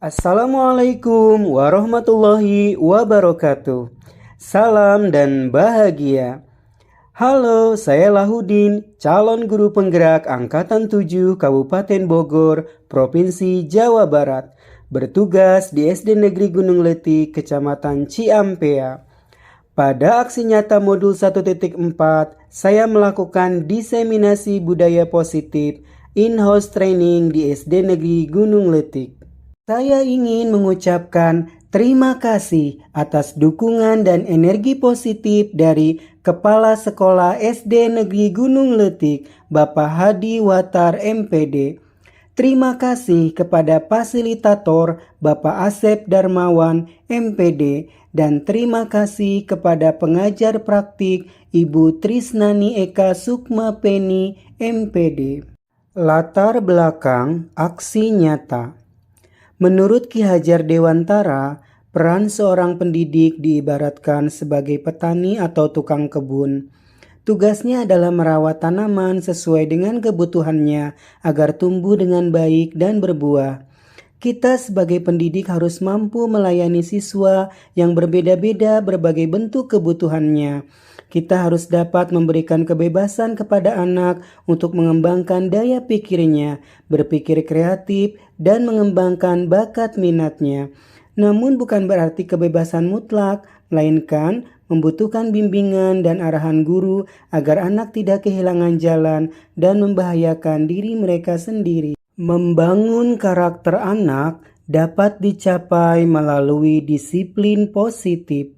Assalamualaikum warahmatullahi wabarakatuh. Salam dan bahagia. Halo, saya Lahudin, calon guru penggerak Angkatan 7 Kabupaten Bogor, Provinsi Jawa Barat. Bertugas di SD Negeri Gunung Letik, Kecamatan Ciampea. Pada aksi nyata modul 1.4, saya melakukan diseminasi budaya positif in-house training di SD Negeri Gunung Letik. Saya ingin mengucapkan terima kasih atas dukungan dan energi positif dari Kepala Sekolah SD Negeri Gunung Letik, Bapak Hadi Watar MPD. Terima kasih kepada fasilitator Bapak Asep Darmawan MPD dan terima kasih kepada pengajar praktik Ibu Trisnani Eka Sukma Peni MPD. Latar belakang aksi nyata. Menurut Ki Hajar Dewantara, peran seorang pendidik diibaratkan sebagai petani atau tukang kebun. Tugasnya adalah merawat tanaman sesuai dengan kebutuhannya agar tumbuh dengan baik dan berbuah. Kita sebagai pendidik harus mampu melayani siswa yang berbeda-beda berbagai bentuk kebutuhannya. Kita harus dapat memberikan kebebasan kepada anak untuk mengembangkan daya pikirnya, berpikir kreatif, dan mengembangkan bakat minatnya. Namun bukan berarti kebebasan mutlak, melainkan membutuhkan bimbingan dan arahan guru agar anak tidak kehilangan jalan dan membahayakan diri mereka sendiri. Membangun karakter anak dapat dicapai melalui disiplin positif.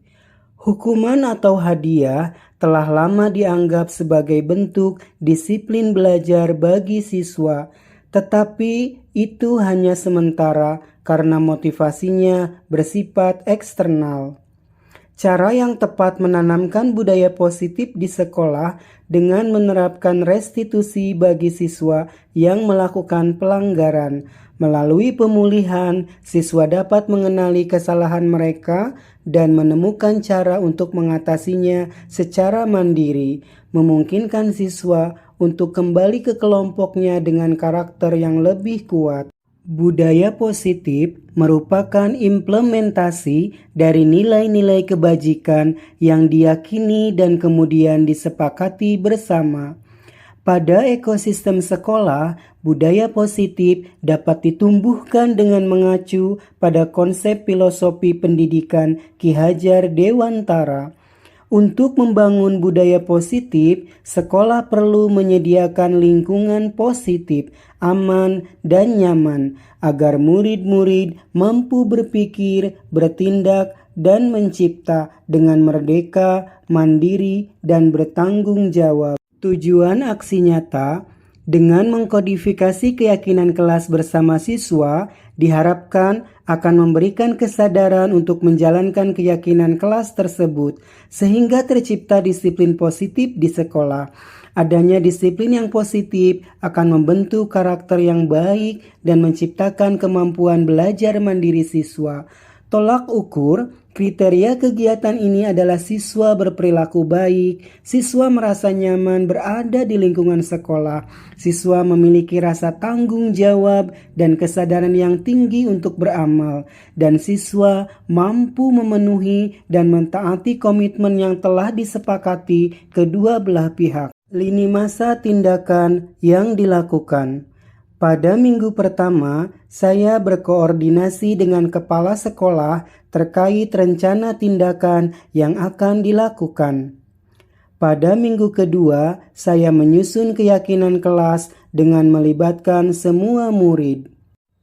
Hukuman atau hadiah telah lama dianggap sebagai bentuk disiplin belajar bagi siswa, tetapi itu hanya sementara karena motivasinya bersifat eksternal. Cara yang tepat menanamkan budaya positif di sekolah dengan menerapkan restitusi bagi siswa yang melakukan pelanggaran. Melalui pemulihan, siswa dapat mengenali kesalahan mereka dan menemukan cara untuk mengatasinya secara mandiri, memungkinkan siswa untuk kembali ke kelompoknya dengan karakter yang lebih kuat. Budaya positif merupakan implementasi dari nilai-nilai kebajikan yang diyakini dan kemudian disepakati bersama. Pada ekosistem sekolah, budaya positif dapat ditumbuhkan dengan mengacu pada konsep filosofi pendidikan Ki Hajar Dewantara. Untuk membangun budaya positif, sekolah perlu menyediakan lingkungan positif, aman, dan nyaman agar murid-murid mampu berpikir, bertindak, dan mencipta dengan merdeka, mandiri, dan bertanggung jawab. Tujuan aksi nyata dengan mengkodifikasi keyakinan kelas bersama siswa diharapkan akan memberikan kesadaran untuk menjalankan keyakinan kelas tersebut sehingga tercipta disiplin positif di sekolah. Adanya disiplin yang positif akan membentuk karakter yang baik dan menciptakan kemampuan belajar mandiri siswa. Tolak ukur kriteria kegiatan ini adalah siswa berperilaku baik, siswa merasa nyaman berada di lingkungan sekolah, siswa memiliki rasa tanggung jawab dan kesadaran yang tinggi untuk beramal, dan siswa mampu memenuhi dan mentaati komitmen yang telah disepakati kedua belah pihak. Lini masa tindakan yang dilakukan. Pada minggu pertama, saya berkoordinasi dengan kepala sekolah terkait rencana tindakan yang akan dilakukan. Pada minggu kedua, saya menyusun keyakinan kelas dengan melibatkan semua murid.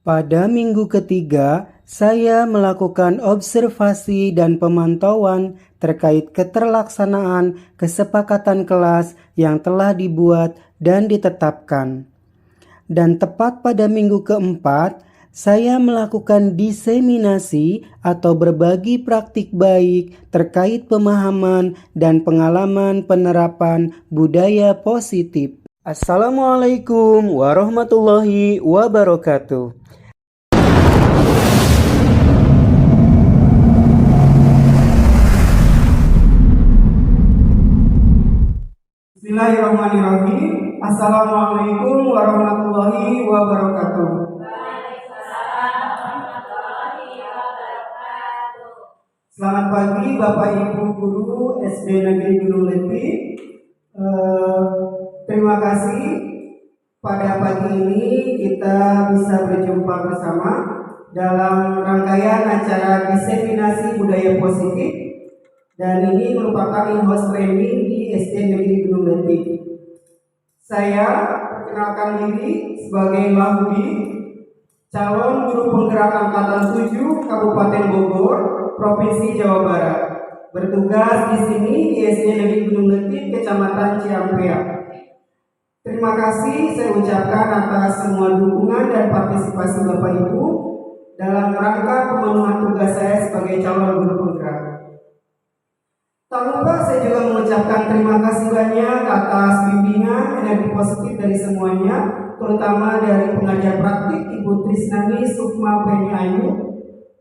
Pada minggu ketiga, saya melakukan observasi dan pemantauan terkait keterlaksanaan kesepakatan kelas yang telah dibuat dan ditetapkan. Dan tepat pada minggu keempat, saya melakukan diseminasi atau berbagi praktik baik terkait pemahaman dan pengalaman penerapan budaya positif. Assalamualaikum warahmatullahi wabarakatuh. Bismillahirrahmanirrahim. Assalamualaikum warahmatullahi wabarakatuh. Selamat pagi Bapak Ibu Guru SD Negeri Gunung Leti. Terima kasih pada pagi ini kita bisa berjumpa bersama dalam rangkaian acara diseminasi budaya positif, dan ini merupakan in-house training di SD Negeri Gunung Leti. Saya perkenalkan diri sebagai Lahudi, calon guru penggerak angkatan 7 Kabupaten Bogor, Provinsi Jawa Barat. Bertugas di sini di SD Negeri Gunung Leti, Kecamatan Ciampea. Terima kasih saya ucapkan atas semua dukungan dan partisipasi Bapak Ibu dalam rangka pemenuhan tugas saya sebagai calon guru penggerak. Tak lupa saya juga mengucapkan terima kasih banyak atas bimbingan energi positif dari semuanya, terutama dari pengajar praktik Ibu Trisnani Sukma Penny Ayu,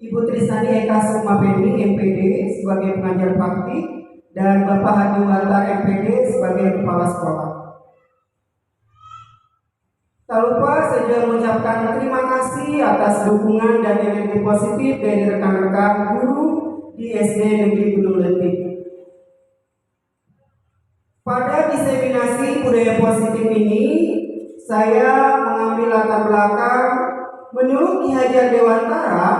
Ibu Trisnani Eka Sukma Penny MPD sebagai pengajar praktik, dan Bapak Hadi Watar MPD sebagai kepala sekolah. Tak lupa saya juga mengucapkan terima kasih atas dukungan dan energi positif dari rekan-rekan guru di SD Negeri Gunung Leti. Pada diseminasi budaya positif ini, saya mengambil latar belakang menurut Ki Hajar Dewantara,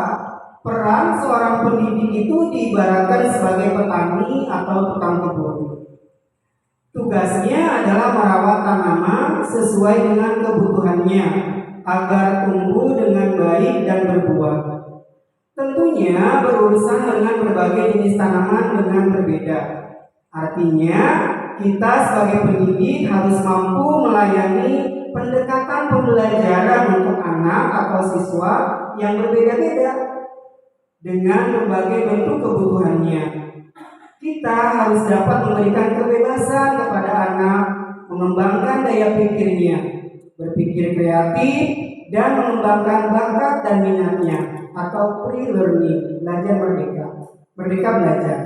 peran seorang pendidik itu diibaratkan sebagai petani atau tukang kebun. Tugasnya adalah merawat tanaman sesuai dengan kebutuhannya agar tumbuh dengan baik dan berbuah. Tentunya berurusan dengan berbagai jenis tanaman dengan berbeda. Artinya, kita sebagai pendidik harus mampu melayani pendekatan pembelajaran untuk anak atau siswa yang berbeda-beda dengan berbagai bentuk kebutuhannya. Kita harus dapat memberikan kebebasan kepada anak, mengembangkan daya pikirnya, berpikir kreatif, dan mengembangkan bakat dan minatnya atau pre-learning, belajar merdeka, merdeka belajar.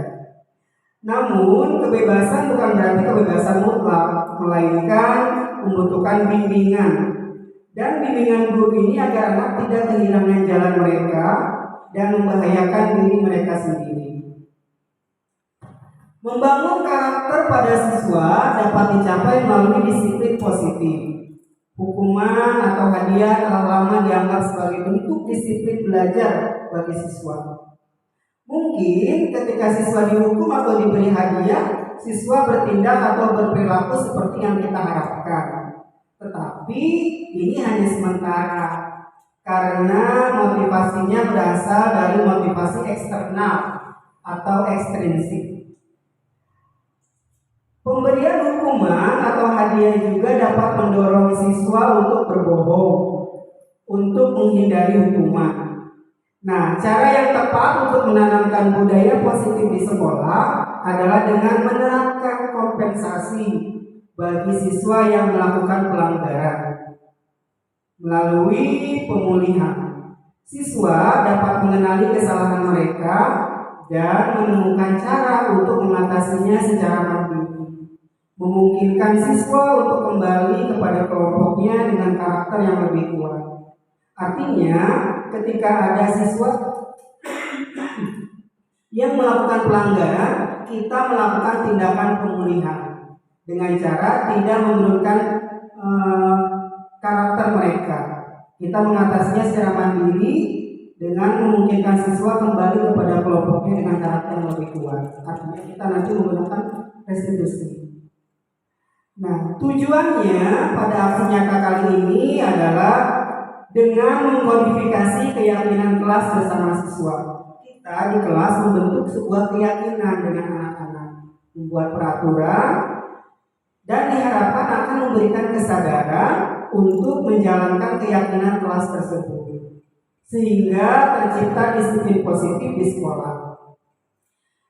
Namun, kebebasan bukan berarti kebebasan mutlak, melainkan membutuhkan bimbingan. Dan bimbingan guru ini agar anak tidak kehilangan jalan mereka dan membahayakan diri mereka sendiri. Membangun karakter pada siswa dapat dicapai melalui disiplin positif. Hukuman atau hadiah telah lama dianggap sebagai bentuk disiplin belajar bagi siswa. Mungkin ketika siswa dihukum atau diberi hadiah, siswa bertindak atau berperilaku seperti yang kita harapkan. Tetapi ini hanya sementara, karena motivasinya berasal dari motivasi eksternal atau ekstrinsik. Pemberian hukuman atau hadiah juga dapat mendorong siswa untuk berbohong, untuk menghindari hukuman. Nah, cara yang tepat untuk menanamkan budaya positif di sekolah adalah dengan menerapkan kompensasi bagi siswa yang melakukan pelanggaran. Melalui pemulihan, siswa dapat mengenali kesalahan mereka dan menemukan cara untuk mengatasinya secara mandiri. Memungkinkan siswa untuk kembali kepada kelompoknya dengan karakter yang lebih kuat. Artinya, ketika ada siswa yang melakukan pelanggaran, kita melakukan tindakan pemulihan dengan cara tidak menurunkan karakter mereka. Kita mengatasinya secara mandiri dengan memungkinkan siswa kembali kepada kelompoknya dengan karakter yang lebih kuat. Artinya kita nanti menggunakan restitusi. Nah, tujuannya pada aksi nyata kali ini adalah dengan mengkodifikasi keyakinan kelas bersama siswa. Kita di kelas membentuk sebuah keyakinan dengan anak-anak, membuat peraturan, dan diharapkan akan memberikan kesadaran untuk menjalankan keyakinan kelas tersebut, sehingga tercipta disiplin positif di sekolah.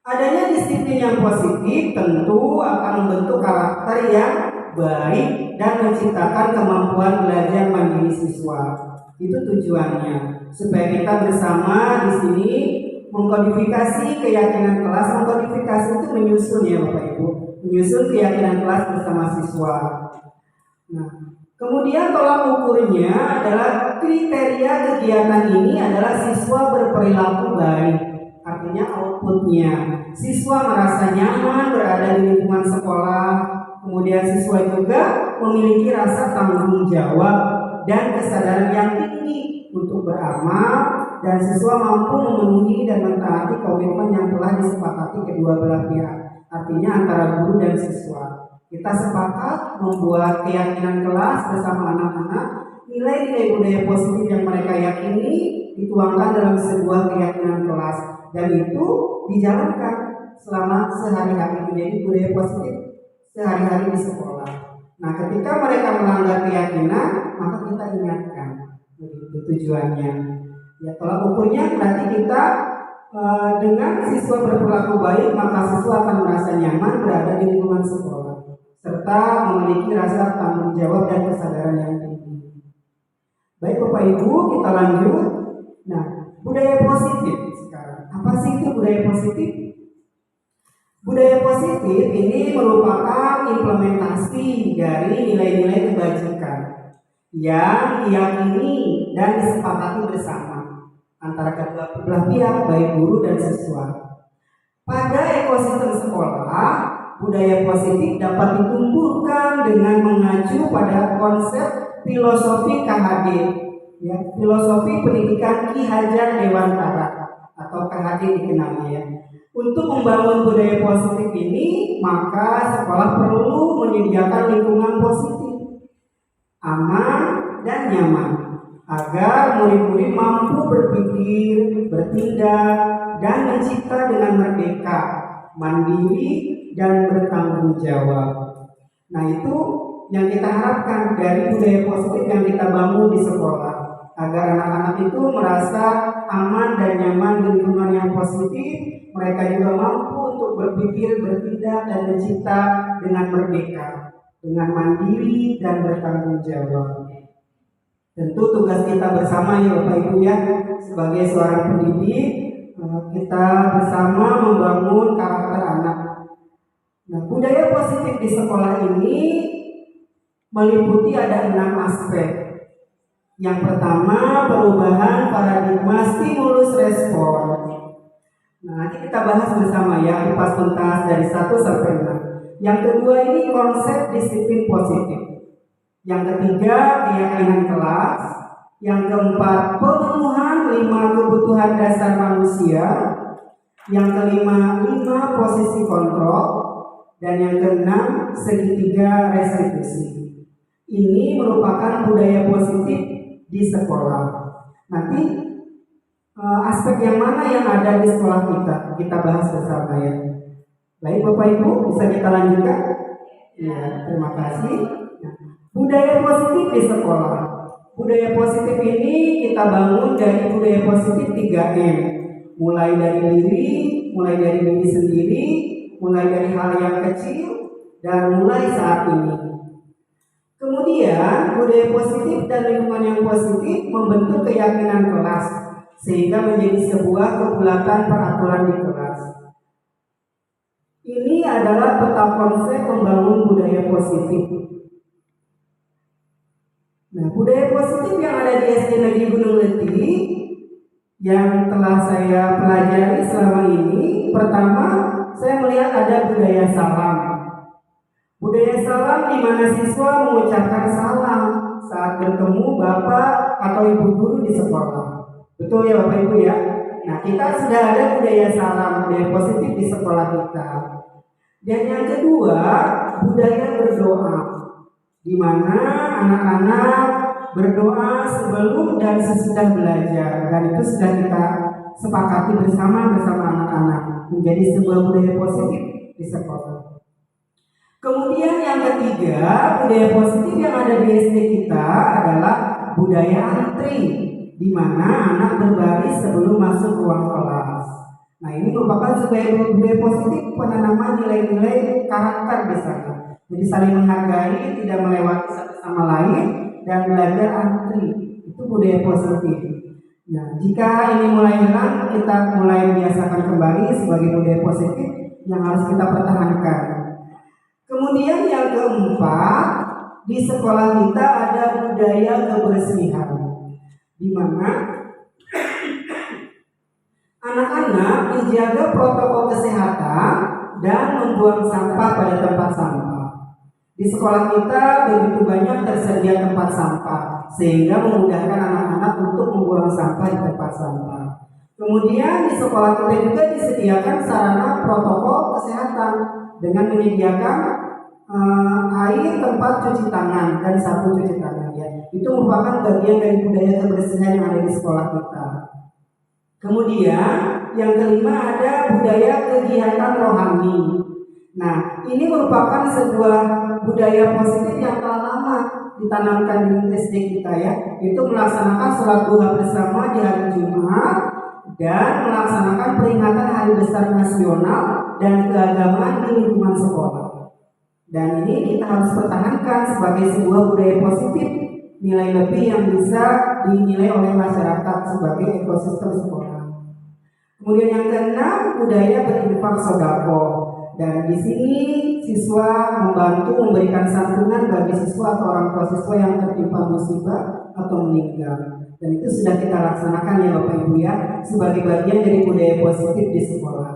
Adanya disiplin yang positif tentu akan membentuk karakter yang baik, dan menciptakan kemampuan belajar mandiri siswa. Itu tujuannya, supaya kita bersama di sini mengkodifikasi keyakinan kelas. Mengkodifikasi itu menyusun ya Bapak Ibu, menyusun keyakinan kelas bersama siswa. Nah, kemudian tolak ukurnya adalah kriteria kegiatan ini adalah siswa berperilaku baik. Artinya outputnya, siswa merasa nyaman berada di lingkungan sekolah. Kemudian siswa juga memiliki rasa tanggung jawab dan kesadaran yang tinggi untuk beramal, dan siswa mampu memenuhi dan mentaati komitmen yang telah disepakati kedua belah pihak. Artinya antara guru dan siswa. Kita sepakat membuat keyakinan kelas bersama anak-anak, nilai-nilai budaya positif yang mereka yakini dituangkan dalam sebuah keyakinan kelas, dan itu dijalankan selama sehari-hari menjadi budaya positif sehari-hari di sekolah. Nah, ketika mereka melanggar keyakinan, maka kita ingatkan. Begitu tujuannya. Ya, tolak ukurnya berarti kita dengan siswa berperilaku baik, maka siswa akan merasa nyaman berada di lingkungan sekolah, serta memiliki rasa tanggung jawab dan kesadaran yang tinggi. Baik Bapak Ibu, kita lanjut. Nah, budaya positif sekarang. Apa sih itu budaya positif? Budaya positif ini merupakan implementasi dari nilai-nilai kebajikan yang diyakini dan disepakati bersama antara kedua belah pihak, baik guru dan siswa. Pada ekosistem sekolah, budaya positif dapat ditumbuhkan dengan mengacu pada konsep filosofi KHD, ya, filosofi pendidikan Ki Hajar Dewantara atau KHD dikenal ya. Untuk membangun budaya positif ini, maka sekolah perlu menyediakan lingkungan positif, aman dan nyaman, agar murid-murid mampu berpikir, bertindak, dan mencipta dengan merdeka, mandiri, dan bertanggung jawab. Nah, itu yang kita harapkan dari budaya positif yang kita bangun di sekolah, agar anak-anak itu merasa aman dan nyaman di lingkungan yang positif. Mereka juga mampu untuk berpikir, bertindak, dan mencipta dengan merdeka, dengan mandiri dan bertanggung jawab. Tentu tugas kita bersama ya Bapak Ibu ya, sebagai seorang pendidik, kita bersama membangun karakter anak. Nah, budaya positif di sekolah ini meliputi ada 6 aspek. Yang pertama, perubahan paradigma stimulus respon. Nah, nanti kita bahas bersama ya, kupas tuntas dari 1 sampai 6. Yang kedua ini konsep disiplin positif. Yang ketiga, keyakinan kelas. Yang keempat, pemenuhan 5 kebutuhan dasar manusia. Yang kelima, 5 posisi kontrol. Dan yang keenam, segitiga restitusi. Ini merupakan budaya positif di sekolah. Nanti aspek yang mana yang ada di sekolah kita bahas bersama ya. Baik Bapak Ibu, bisa kita lanjutkan? Ya, terima kasih. Nah, budaya positif di sekolah. Budaya positif ini kita bangun dari budaya positif 3M. Mulai dari diri sendiri, mulai dari hal yang kecil, dan mulai saat ini. Kemudian budaya positif dan lingkungan yang positif membentuk keyakinan kelas, sehingga menjadi sebuah kebulatan peraturan di kelas. Ini adalah peta konsep membangun budaya positif. Nah, budaya positif yang ada di SD Negeri Gunung Leti yang telah saya pelajari selama ini, pertama saya melihat ada budaya salam. Budaya salam di mana siswa mengucapkan salam saat bertemu bapak atau ibu guru di sekolah. Betul ya Bapak Ibu ya? Nah, kita sudah ada budaya salam, budaya positif di sekolah kita. Dan yang kedua, budaya berdoa, di mana anak-anak berdoa sebelum dan sesudah belajar, dan itu sudah kita sepakati bersama anak-anak menjadi sebuah budaya positif di sekolah. Kemudian yang ketiga, budaya positif yang ada di SD kita adalah budaya antri, di mana anak berbaris sebelum masuk ruang kelas. Nah, ini merupakan sebuah budaya positif penanaman nilai-nilai karakter di sana. Jadi saling menghargai, tidak melewati satu sama lain, dan belajar antri. Itu budaya positif. Nah, jika ini mulai hilang, kita mulai biasakan kembali sebagai budaya positif yang harus kita pertahankan. Kemudian yang keempat, di sekolah kita ada budaya kebersihan, di mana anak-anak menjaga protokol kesehatan dan membuang sampah pada tempat sampah. Di sekolah kita begitu banyak tersedia tempat sampah, sehingga memudahkan anak-anak untuk membuang sampah di tempat sampah. Kemudian di sekolah kita juga disediakan sarana protokol kesehatan dengan menyediakan air, tempat cuci tangan, dan sabun cuci tangan. Ya, itu merupakan bagian dari budaya kebersihan yang ada di sekolah kita. Kemudian yang kelima ada budaya kegiatan rohani. Nah, ini merupakan sebuah budaya positif yang telah lama ditanamkan di SD kita ya, itu melaksanakan sholat duha bersama di hari Jumat dan melaksanakan peringatan Hari Besar Nasional dan keagamaan di lingkungan sekolah. Dan ini kita harus pertahankan sebagai sebuah budaya positif, nilai lebih yang bisa dinilai oleh masyarakat sebagai ekosistem sekolah. Kemudian yang keenam, budaya berinfak sedekah. Dan di sini siswa membantu memberikan santunan bagi siswa atau orang tua siswa yang tertimpa musibah atau meninggal. Dan itu sudah kita laksanakan ya Bapak Ibu ya, sebagai bagian dari budaya positif di sekolah.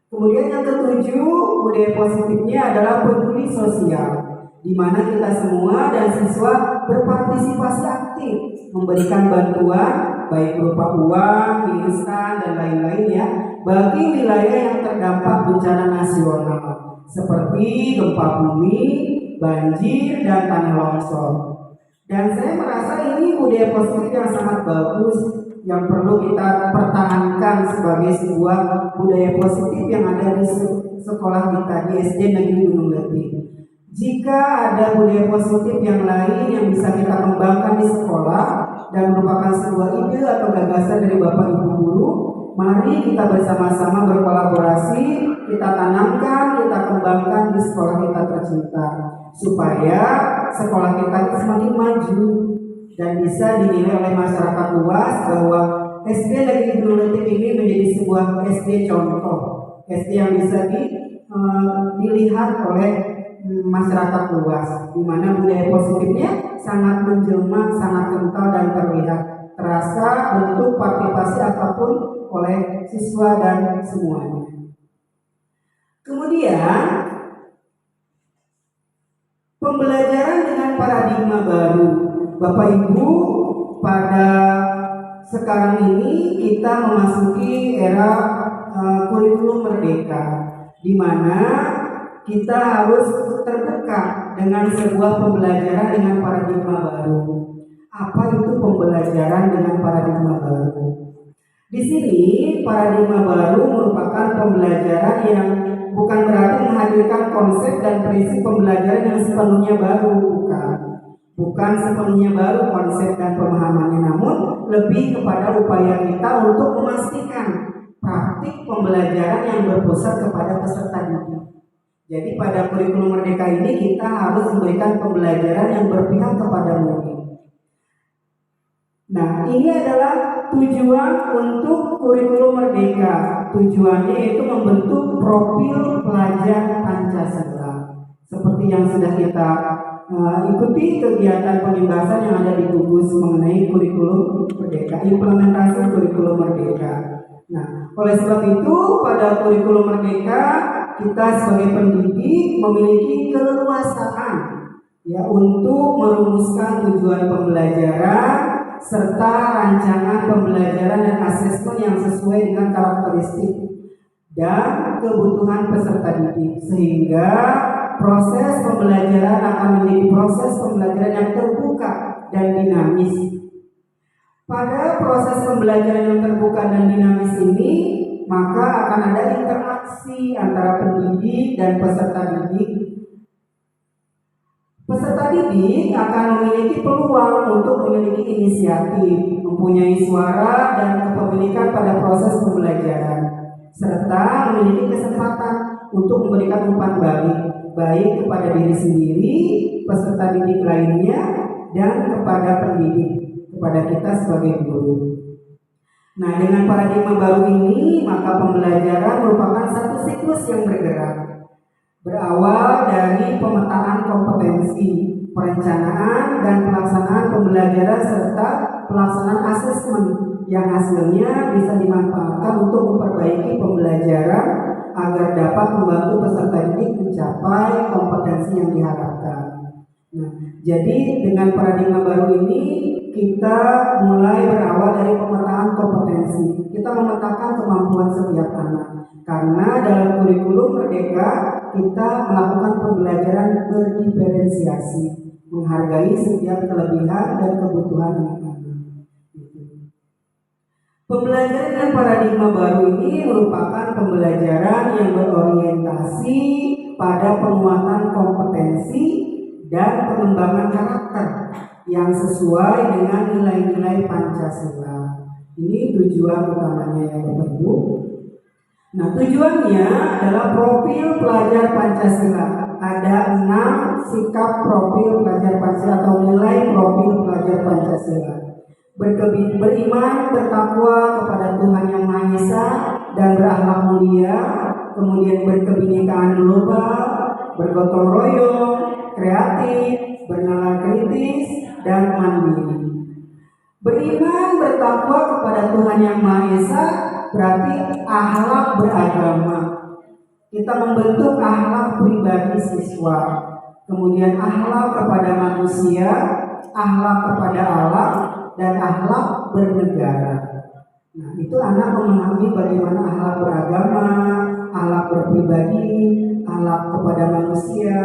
Kemudian yang ketujuh, budaya positifnya adalah peduli sosial, di mana kita semua dan siswa berpartisipasi aktif memberikan bantuan baik berupa uang, mie instan dan lain-lain ya, bagi wilayah yang terdampak bencana nasional seperti gempa bumi, banjir, dan tanah longsor. Dan saya merasa ini budaya positif yang sangat bagus yang perlu kita pertahankan sebagai sebuah budaya positif yang ada di sekolah kita di SD Negeri Gunung Letih. Jika ada budaya positif yang lain yang bisa kita kembangkan di sekolah dan merupakan sebuah ide atau gagasan dari Bapak Ibu guru, mari kita bersama-sama berkolaborasi, kita tanamkan, kita kembangkan di sekolah kita tercinta, supaya sekolah kita semakin maju dan bisa dinilai oleh masyarakat luas bahwa SD Negeri Gunung Letih ini menjadi sebuah SD contoh, SD yang bisa dilihat oleh masyarakat luas, di mana budaya positifnya sangat menjelma, sangat kental dan terlihat, terasa bentuk partisipasi apapun oleh siswa dan semuanya. Kemudian pembelajaran dengan paradigma baru. Bapak Ibu, pada sekarang ini kita memasuki era kurikulum merdeka, di mana kita harus terbuka dengan sebuah pembelajaran dengan paradigma baru. Apa itu pembelajaran dengan paradigma baru? Di sini paradigma baru merupakan pembelajaran yang bukan berarti menghadirkan konsep dan prinsip pembelajaran yang sepenuhnya baru, bukan sepenuhnya baru konsep dan pemahamannya, namun lebih kepada upaya kita untuk memastikan praktik pembelajaran yang berpusat kepada peserta didik. Jadi pada kurikulum merdeka ini kita harus memberikan pembelajaran yang berpihak kepada murid. Nah, ini adalah tujuan untuk kurikulum merdeka. Tujuannya yaitu membentuk profil pelajar Pancasila. Seperti yang sudah kita ikuti kegiatan pembahasan yang ada di Gugus mengenai kurikulum merdeka, implementasi kurikulum merdeka. Nah, oleh sebab itu pada kurikulum merdeka kita sebagai pendidik memiliki keleluasaan ya untuk merumuskan tujuan pembelajaran serta rancangan pembelajaran dan asesmen yang sesuai dengan karakteristik dan kebutuhan peserta didik, sehingga proses pembelajaran akan menjadi proses pembelajaran yang terbuka dan dinamis. Pada proses pembelajaran yang terbuka dan dinamis ini, maka akan ada interaksi antara pendidik dan peserta didik. Peserta didik akan memiliki peluang untuk memiliki inisiatif, mempunyai suara dan kepemilikan pada proses pembelajaran, serta memiliki kesempatan untuk memberikan umpan balik baik kepada diri sendiri, peserta didik lainnya, dan kepada pendidik, kepada kita sebagai guru. Nah, dengan paradigma baru ini, maka pembelajaran merupakan satu siklus yang bergerak. Berawal dari pemetaan kompetensi, perencanaan dan pelaksanaan pembelajaran serta pelaksanaan asesmen yang hasilnya bisa dimanfaatkan untuk memperbaiki pembelajaran agar dapat membantu peserta didik mencapai kompetensi yang diharapkan. Nah, jadi dengan paradigma baru ini kita mulai berawal dari pemetaan kompetensi. Kita memetakan kemampuan setiap anak. Karena dalam kurikulum Merdeka kita melakukan pembelajaran berdiferensiasi, menghargai setiap kelebihan dan kebutuhan anak-anak. Pembelajaran dengan paradigma baru ini merupakan pembelajaran yang berorientasi pada penguatan kompetensi dan pengembangan karakter yang sesuai dengan nilai-nilai Pancasila. Ini tujuan utamanya ya Bapak Ibu. Nah, tujuannya adalah profil pelajar Pancasila. Ada 6 sikap profil pelajar Pancasila atau nilai profil pelajar Pancasila. Beriman, bertakwa kepada Tuhan Yang Maha Esa dan berakhlak mulia, kemudian berkebinekaan global, bergotong royong, kreatif, bernalar kritis, dan mandiri. Beriman, bertakwa kepada Tuhan Yang Maha Esa berarti akhlak beragama. Kita membentuk akhlak pribadi siswa, kemudian akhlak kepada manusia, akhlak kepada alam, dan akhlak bernegara. Nah, itu anak memahami bagaimana akhlak beragama, akhlak berpribadi, akhlak kepada manusia.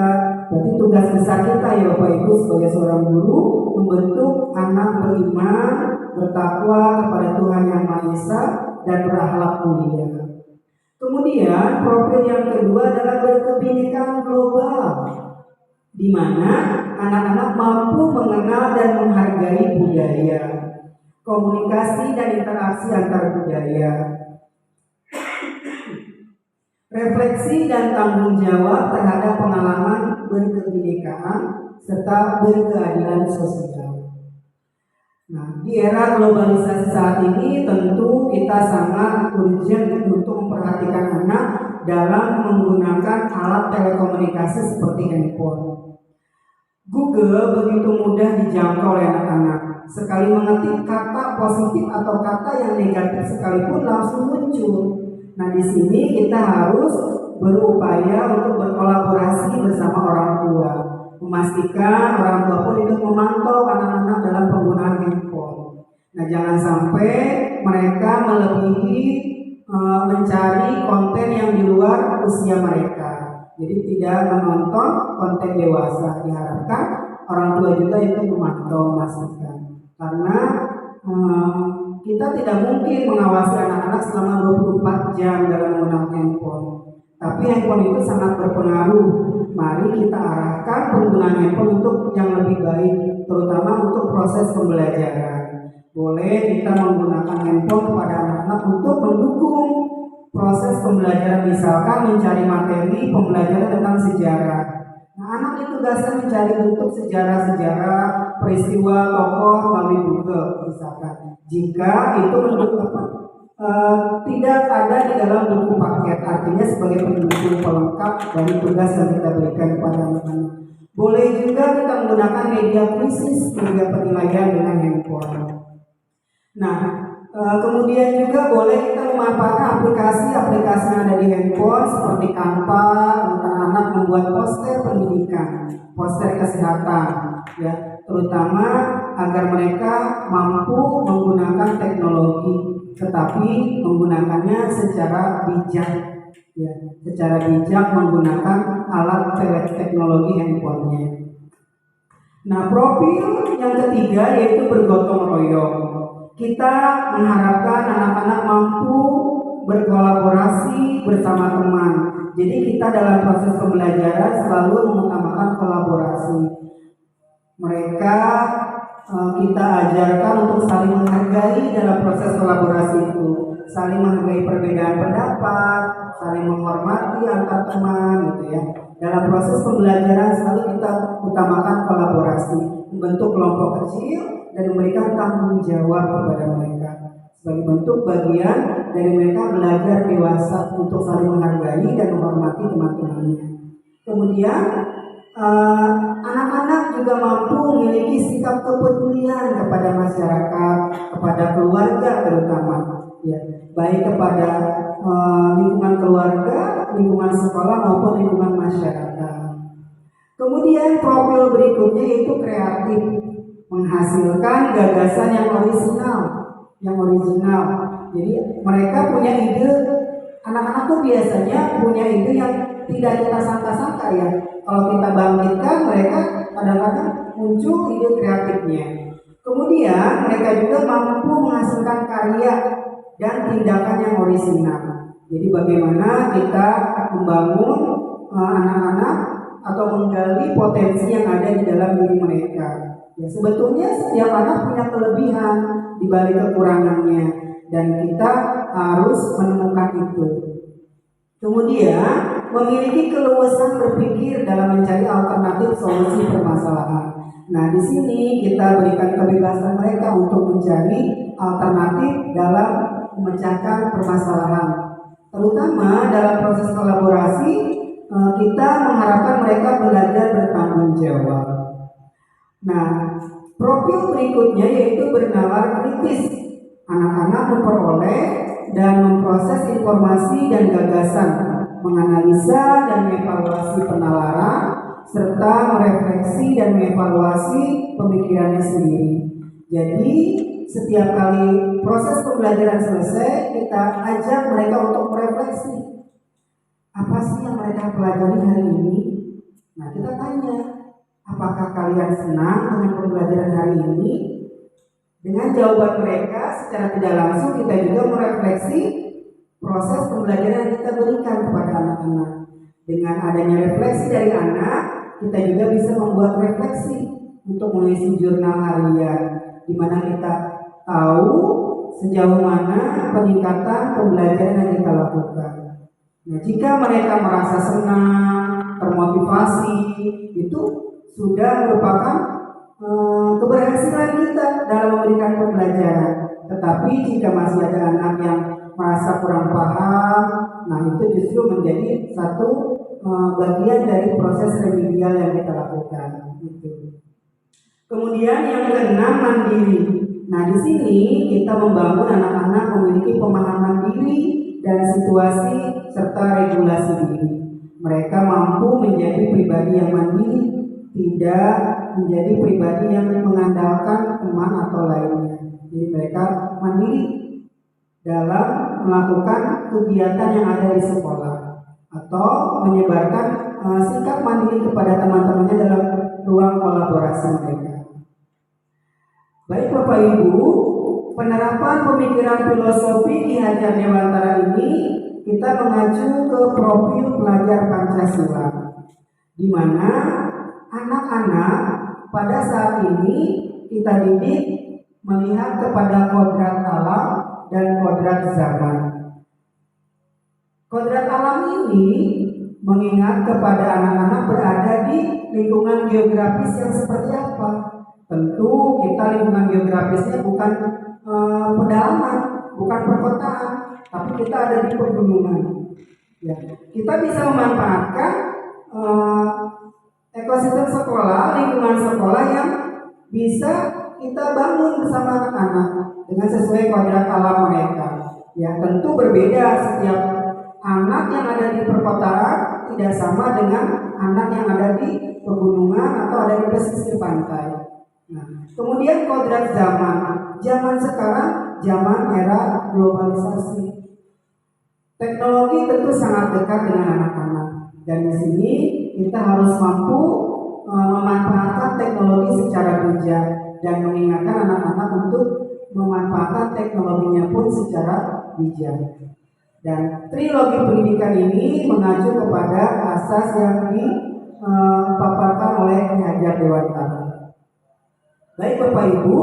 Berarti tugas besar kita ya Bapak Ibu sebagai seorang guru membentuk anak beriman, bertakwa kepada Tuhan Yang Maha Esa dan berakhlak mulia. Kemudian profil yang kedua adalah berkebinekaan global, di mana anak-anak mampu mengenal dan menghargai budaya, komunikasi dan interaksi antar budaya, refleksi dan tanggung jawab terhadap pengalaman berkebinekaan serta berkeadilan sosial. Nah, di era globalisasi saat ini tentu kita sangat urgent untuk memperhatikan anak dalam menggunakan alat telekomunikasi seperti handphone. Google begitu mudah dijangkau oleh anak-anak. Sekali mengetik kata positif atau kata yang negatif sekalipun langsung muncul. Nah, di sini kita harus berupaya untuk berkolaborasi bersama orang tua, memastikan orang tua pun ikut memantau anak-anak dalam penggunaan handphone. Nah, jangan sampai mereka melebihi mencari konten yang di luar usia mereka. Jadi tidak menonton konten dewasa. Diharapkan orang tua juga itu memantau, memastikan. Karena kita tidak mungkin mengawasi anak-anak selama 24 jam dalam menggunakan handphone. Tapi handphone itu sangat berpengaruh. Mari kita arahkan penggunaan handphone untuk yang lebih baik, terutama untuk proses pembelajaran. Boleh kita menggunakan handphone kepada anak-anak untuk mendukung proses pembelajaran, misalkan mencari materi pembelajaran tentang sejarah. Nah, anak ditugaskan mencari bentuk sejarah-sejarah peristiwa tokoh melalui Google misalkan. Jika itu tidak ada di dalam buku paket, artinya sebagai pendukung pelengkap dari tugas yang kita berikan kepada anak-anak. Boleh juga kita menggunakan media krisis, media penilaian dengan handphone. Nah, kemudian juga boleh kita memanfaatkan aplikasi-aplikasi yang ada di handphone seperti Canva untuk anak-anak membuat poster pendidikan, poster kesehatan, ya, terutama agar mereka mampu menggunakan teknologi, tetapi menggunakannya secara bijak, ya, secara bijak menggunakan alat teknologi handphonenya. Nah, profil yang ketiga yaitu bergotong royong. Kita mengharapkan anak-anak mampu berkolaborasi bersama teman. Jadi kita dalam proses pembelajaran selalu mengutamakan kolaborasi. Mereka kita ajarkan untuk saling menghargai dalam proses kolaborasi itu, saling menghargai perbedaan pendapat, saling menghormati antar teman, gitu ya. Dalam proses pembelajaran selalu kita utamakan kolaborasi, membentuk kelompok kecil dan memberikan tanggung jawab kepada mereka sebagai bentuk bagian dari mereka belajar dewasa untuk saling menghargai dan menghormati teman-temannya. Kemudian anak-anak juga mampu memiliki sikap kepedulian kepada masyarakat, kepada keluarga terutama, ya, baik kepada lingkungan keluarga, lingkungan sekolah maupun lingkungan masyarakat. Kemudian profil berikutnya yaitu kreatif, menghasilkan gagasan yang original. Jadi mereka punya ide, anak-anak tuh biasanya punya ide yang tidak kita sangka-sangka ya. Kalau kita bangkitkan, mereka kadang-kadang muncul ide kreatifnya. Kemudian mereka juga mampu menghasilkan karya dan tindakan yang orisinal. Jadi bagaimana kita membangun anak-anak atau menggali potensi yang ada di dalam diri mereka. Ya, sebetulnya setiap anak punya kelebihan di balik kekurangannya dan kita harus menemukan itu. Kemudian memiliki keluasan berpikir dalam mencari alternatif solusi permasalahan. Nah, di sini kita berikan kebebasan mereka untuk mencari alternatif dalam memecahkan permasalahan. Terutama dalam proses kolaborasi, kita mengharapkan mereka belajar bertanggung jawab. Nah, profil berikutnya yaitu bernalar kritis. Anak-anak memperoleh dan memproses informasi dan gagasan, menganalisa dan mengevaluasi penalaran, serta merefleksi dan mengevaluasi pemikirannya sendiri. Jadi setiap kali proses pembelajaran selesai, kita ajak mereka untuk merefleksi. Apa sih yang mereka pelajari hari ini? Nah, kita tanya, apakah kalian senang dengan pembelajaran hari ini? Dengan jawaban mereka secara tidak langsung kita juga merefleksi proses pembelajaran yang kita berikan kepada anak-anak. Dengan adanya refleksi dari anak, kita juga bisa membuat refleksi untuk mengisi jurnal harian, di mana kita tahu sejauh mana peningkatan pembelajaran yang kita lakukan. Nah, jika mereka merasa senang, termotivasi, itu sudah merupakan keberhasilan kita dalam memberikan pembelajaran. Tetapi jika masih ada anak yang merasa kurang paham, nah itu justru menjadi satu bagian dari proses remedial yang kita lakukan. Kemudian yang keenam, mandiri. Nah, di sini kita membangun anak-anak memiliki pemahaman diri dan situasi serta regulasi diri. Mereka mampu menjadi pribadi yang mandiri, tidak menjadi pribadi yang mengandalkan teman atau lainnya. Jadi mereka mandiri dalam melakukan kegiatan yang ada di sekolah atau menyebarkan sikap mandiri kepada teman-temannya dalam ruang kolaborasi mereka. Baik Bapak Ibu, penerapan pemikiran filosofi Ki Hajar Dewantara ini kita mengacu ke profil pelajar Pancasila, di mana anak-anak pada saat ini kita didik melihat kepada kodrat alam dan kodrat zaman. Kodrat alam ini mengingat kepada anak-anak berada di lingkungan geografis yang seperti apa. Tentu kita lingkungan geografisnya bukan pedalaman, bukan perkotaan, tapi kita ada di pegunungan. Ya, kita bisa memanfaatkan ekosistem sekolah, lingkungan sekolah yang bisa kita bangun bersama anak-anak dengan sesuai kodrat alam mereka. Ya, tentu berbeda setiap anak yang ada di perkotaan tidak sama dengan anak yang ada di pegunungan atau ada di pesisir pantai. Nah, kemudian kodrat zaman sekarang zaman era globalisasi. Teknologi tentu sangat dekat dengan anak-anak, dan di sini kita harus mampu memanfaatkan teknologi secara bijak dan mengingatkan anak-anak untuk memanfaatkan teknologinya pun secara bijak. Dan trilogi pendidikan ini mengacu kepada asas yang dipaparkan oleh Ki Hajar Dewantara. Baik Bapak Ibu,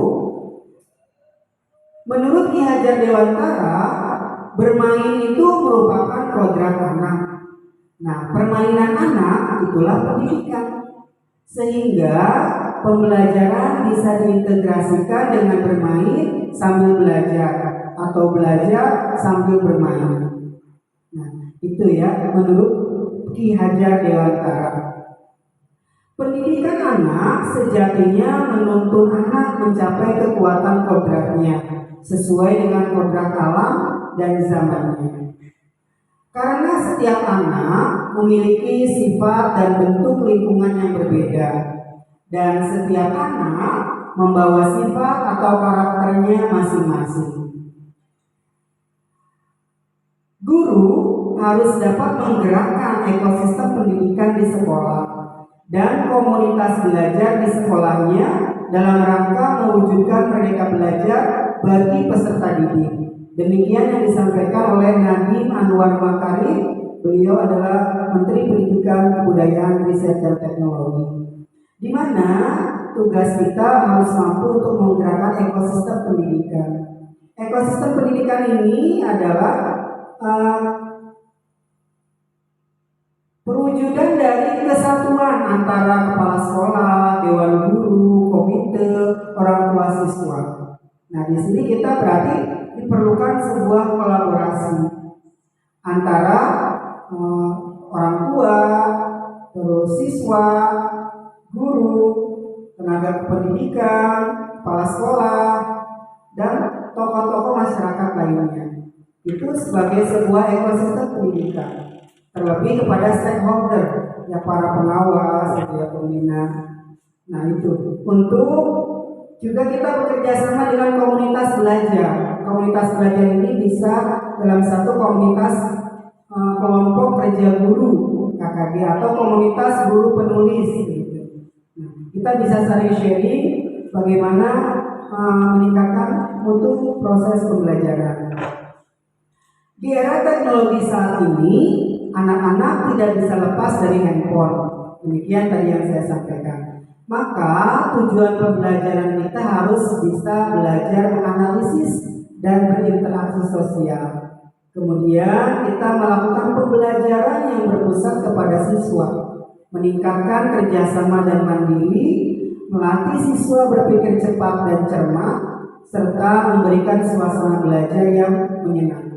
menurut Ki Hajar Dewantara, bermain itu merupakan kodrat anak. Nah, permainan anak itulah pendidikan. Sehingga pembelajaran bisa diintegrasikan dengan bermain sambil belajar atau belajar sambil bermain. Nah, itu ya menurut Ki Hajar Dewantara. Pendidikan anak sejatinya menuntun anak mencapai kekuatan kodratnya sesuai dengan kodrat alam dan zamannya. Karena setiap anak memiliki sifat dan bentuk lingkungan yang berbeda, dan setiap anak membawa sifat atau karakternya masing-masing. Guru harus dapat menggerakkan ekosistem pendidikan di sekolah dan komunitas belajar di sekolahnya dalam rangka mewujudkan merdeka belajar bagi peserta didik. Demikian yang disampaikan oleh Nadiem Anwar Makarim. Beliau adalah Menteri Pendidikan, Kebudayaan, Riset dan Teknologi. Di mana tugas kita harus mampu untuk menggerakkan ekosistem pendidikan. Ekosistem pendidikan ini adalah perwujudan dari kesatuan antara kepala sekolah, dewan guru, komite, orang tua siswa. Nah, di sini kita berarti diperlukan sebuah kolaborasi antara orang tua, terus siswa, guru, tenaga kependidikan, kepala sekolah, dan tokoh-tokoh masyarakat lainnya. Itu sebagai sebuah ekosistem pendidikan. Terlebih kepada stakeholder, ya para pengawas, ya pembina. Nah itu untuk juga kita bekerja sama dengan komunitas belajar. Komunitas belajar ini bisa dalam satu komunitas kelompok kerja guru KKG atau komunitas guru penulis. Gitu. Nah, kita bisa saling sharing bagaimana meningkatkan mutu proses pembelajaran. Di era teknologi saat ini, anak-anak tidak bisa lepas dari handphone. Demikian tadi yang saya sampaikan. Maka tujuan pembelajaran kita harus bisa belajar menganalisis dan berinteraksi sosial. Kemudian kita melakukan pembelajaran yang berpusat kepada siswa, meningkatkan kerjasama dan mandiri, melatih siswa berpikir cepat dan cermat, serta memberikan suasana belajar yang menyenangkan.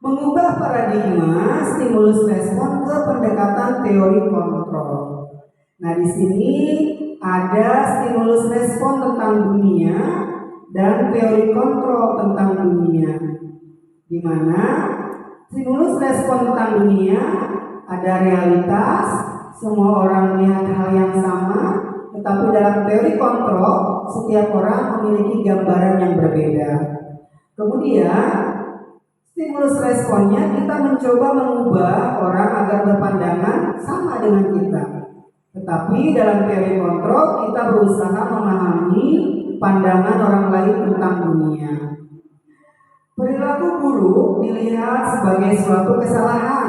Mengubah paradigma stimulus respon ke pendekatan teori kontrol. Nah, di sini ada stimulus respon tentang dunia dan teori kontrol tentang dunia. Di mana stimulus respon tentang dunia ada realitas, semua orang melihat hal yang sama, tetapi dalam teori kontrol setiap orang memiliki gambaran yang berbeda. Kemudian stimulus responnya kita mencoba mengubah orang agar berpandangan sama dengan kita. Tetapi dalam teori kontrol kita berusaha memahami pandangan orang lain tentang dunia. Perilaku buruk dilihat sebagai suatu kesalahan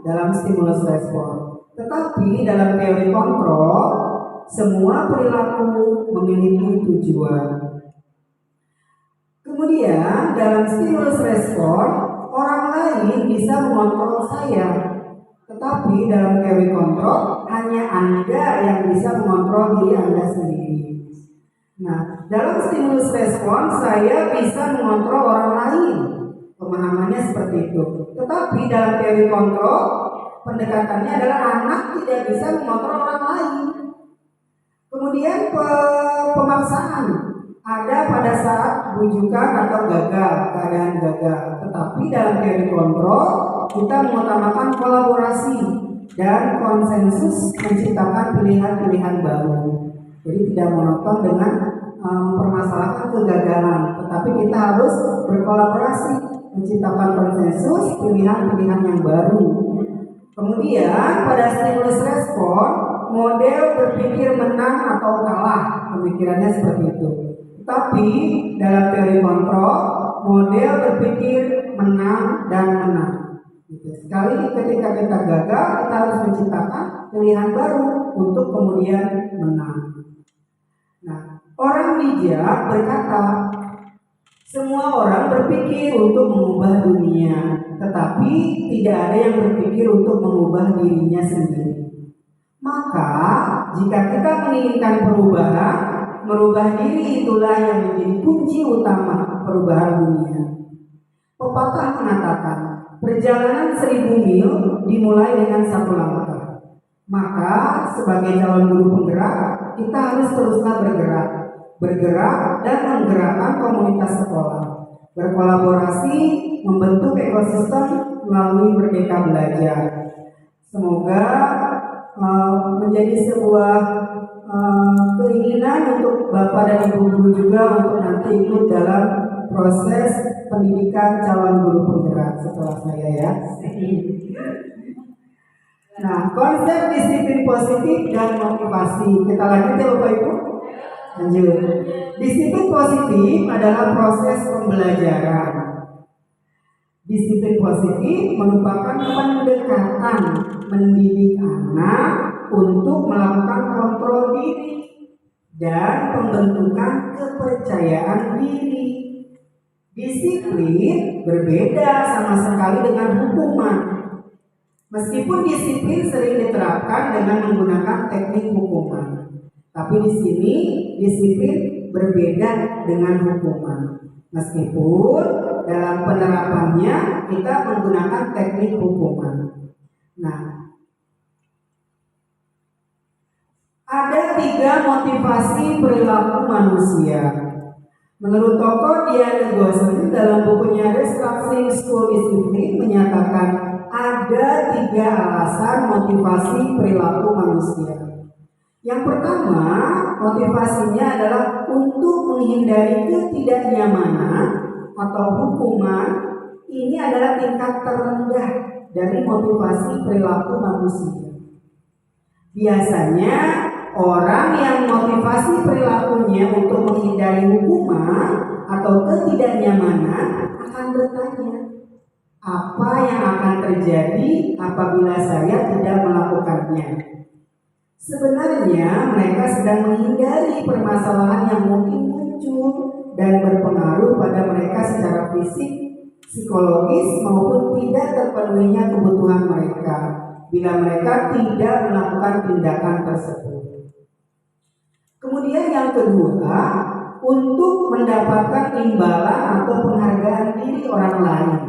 dalam stimulus respon. Tetapi dalam teori kontrol semua perilaku memiliki tujuan. Kemudian dalam stimulus respon orang lain bisa mengontrol saya, tetapi dalam teori kontrol hanya Anda yang bisa mengontrol diri Anda sendiri. Nah, dalam stimulus respon saya bisa mengontrol orang lain, pemahamannya seperti itu. Tetapi dalam teori kontrol pendekatannya adalah anak tidak bisa mengontrol orang lain. Kemudian pemaksaan ada pada saat bujukan atau gagal, keadaan gagal. Tetapi dalam teori kontrol kita mengutamakan kolaborasi dan konsensus menciptakan pilihan-pilihan baru. Jadi tidak monoton dengan mempermasalahkan kegagalan, tetapi kita harus berkolaborasi menciptakan konsensus pilihan-pilihan yang baru. Kemudian pada stimulus respon model berpikir menang atau kalah, pemikirannya seperti itu. Tapi dalam teori kontrol model berpikir menang dan menang. Sekali ketika kita gagal, kita harus menciptakan pilihan baru untuk kemudian menang. Nah, orang bijak berkata, Semua orang berpikir untuk mengubah dunia, tetapi tidak ada yang berpikir untuk mengubah dirinya sendiri. Maka, jika kita menginginkan perubahan, merubah diri itulah yang menjadi kunci utama perubahan dunia. Pepatah mengatakan, perjalanan 1000 mil dimulai dengan satu langkah. Maka, sebagai calon guru penggerak, kita harus teruslah bergerak dan menggerakkan komunitas sekolah, berkolaborasi, membentuk ekosistem melalui Merdeka Belajar. Semoga menjadi sebuah keinginan untuk Bapak dan Ibu guru juga untuk nanti ikut dalam proses pendidikan calon guru penggerak setelah saya ya. Nah, konsep disiplin positif dan motivasi. Kita lanjut ya Bapak Ibu. Lanjut. Disiplin positif adalah proses pembelajaran. Disiplin positif merupakan pendekatan mendidik anak untuk melakukan kontrol diri dan pembentukan kepercayaan diri. Disiplin berbeda sama sekali dengan hukuman. Meskipun disiplin sering diterapkan dengan menggunakan teknik hukuman, tapi di sini disiplin berbeda dengan hukuman. Meskipun dalam penerapannya kita menggunakan teknik hukuman. Nah, ada 3 motivasi perilaku manusia. Menurut tokoh Diana Gosling dalam bukunya Restructuring School Discipline menyatakan ada 3 alasan motivasi perilaku manusia. Yang pertama, motivasinya adalah untuk menghindari ketidaknyamanan atau hukuman. Ini adalah tingkat terendah dari motivasi perilaku manusia. Biasanya orang yang motivasi perilakunya untuk menghindari hukuman atau ketidaknyamanan akan bertanya, apa yang akan terjadi apabila saya tidak melakukannya? Sebenarnya mereka sedang menghindari permasalahan yang mungkin muncul dan berpengaruh pada mereka secara fisik, psikologis maupun tidak terpenuhinya kebutuhan mereka bila mereka tidak melakukan tindakan tersebut. Kemudian yang kedua, untuk mendapatkan imbalan atau penghargaan diri orang lain.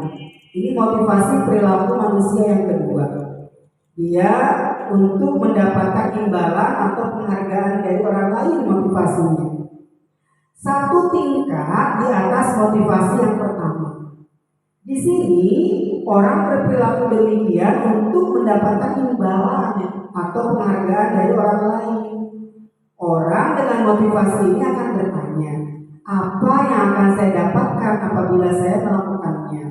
Ini motivasi perilaku manusia yang kedua. Dia untuk mendapatkan imbalan atau penghargaan dari orang lain motivasinya. Satu tingkat di atas motivasi yang pertama. Di sini orang berperilaku demikian untuk mendapatkan imbalan atau penghargaan dari orang lain. Orang dengan motivasi ini akan bertanya, apa yang akan saya dapatkan apabila saya melakukannya?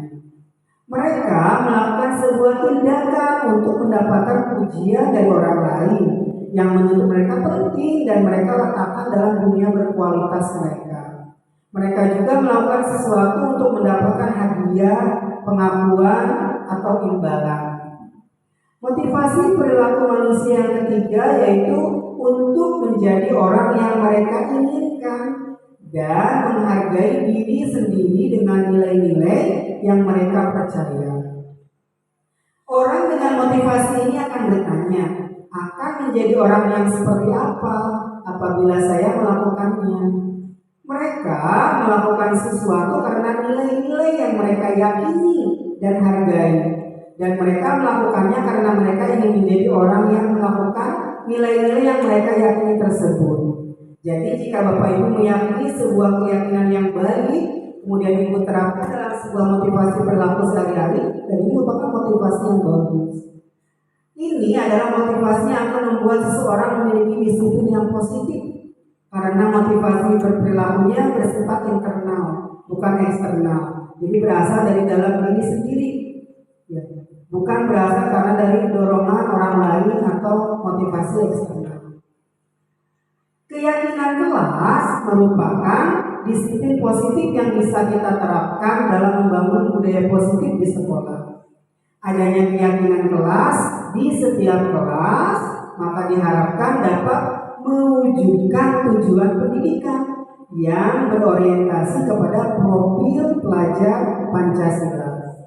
Mereka melakukan sebuah tindakan untuk mendapatkan pujian dari orang lain yang menurut mereka penting dan mereka letakkan dalam dunia berkualitas mereka. Mereka juga melakukan sesuatu untuk mendapatkan hadiah, pengakuan, atau imbalan. Motivasi perilaku manusia yang ketiga yaitu untuk menjadi orang yang mereka inginkan dan menghargai diri sendiri dengan nilai-nilai yang mereka percaya. Orang dengan motivasi ini akan bertanya, akan menjadi orang yang seperti apa apabila saya melakukannya? Mereka melakukan sesuatu karena nilai-nilai yang mereka yakini dan hargai, dan mereka melakukannya karena mereka ingin menjadi orang yang melakukan nilai-nilai yang mereka yakini tersebut. Jadi jika Bapak Ibu meyakini sebuah keyakinan yang baik, kemudian Ibu terapkan dalam sebuah motivasi perilaku sehari-hari, dan ini merupakan motivasi yang bagus. Ini adalah motivasi yang akan membuat seseorang memiliki disiplin yang positif, karena motivasi berperilakunya bersifat internal, bukan eksternal. Jadi berasal dari dalam diri sendiri, ya. Bukan berasal karena dari dorongan orang lain atau motivasi eksternal. Keyakinan kelas merupakan disiplin positif yang bisa kita terapkan dalam membangun budaya positif di sekolah. Adanya keyakinan kelas di setiap kelas, maka diharapkan dapat mewujudkan tujuan pendidikan, yang berorientasi kepada profil pelajar Pancasila.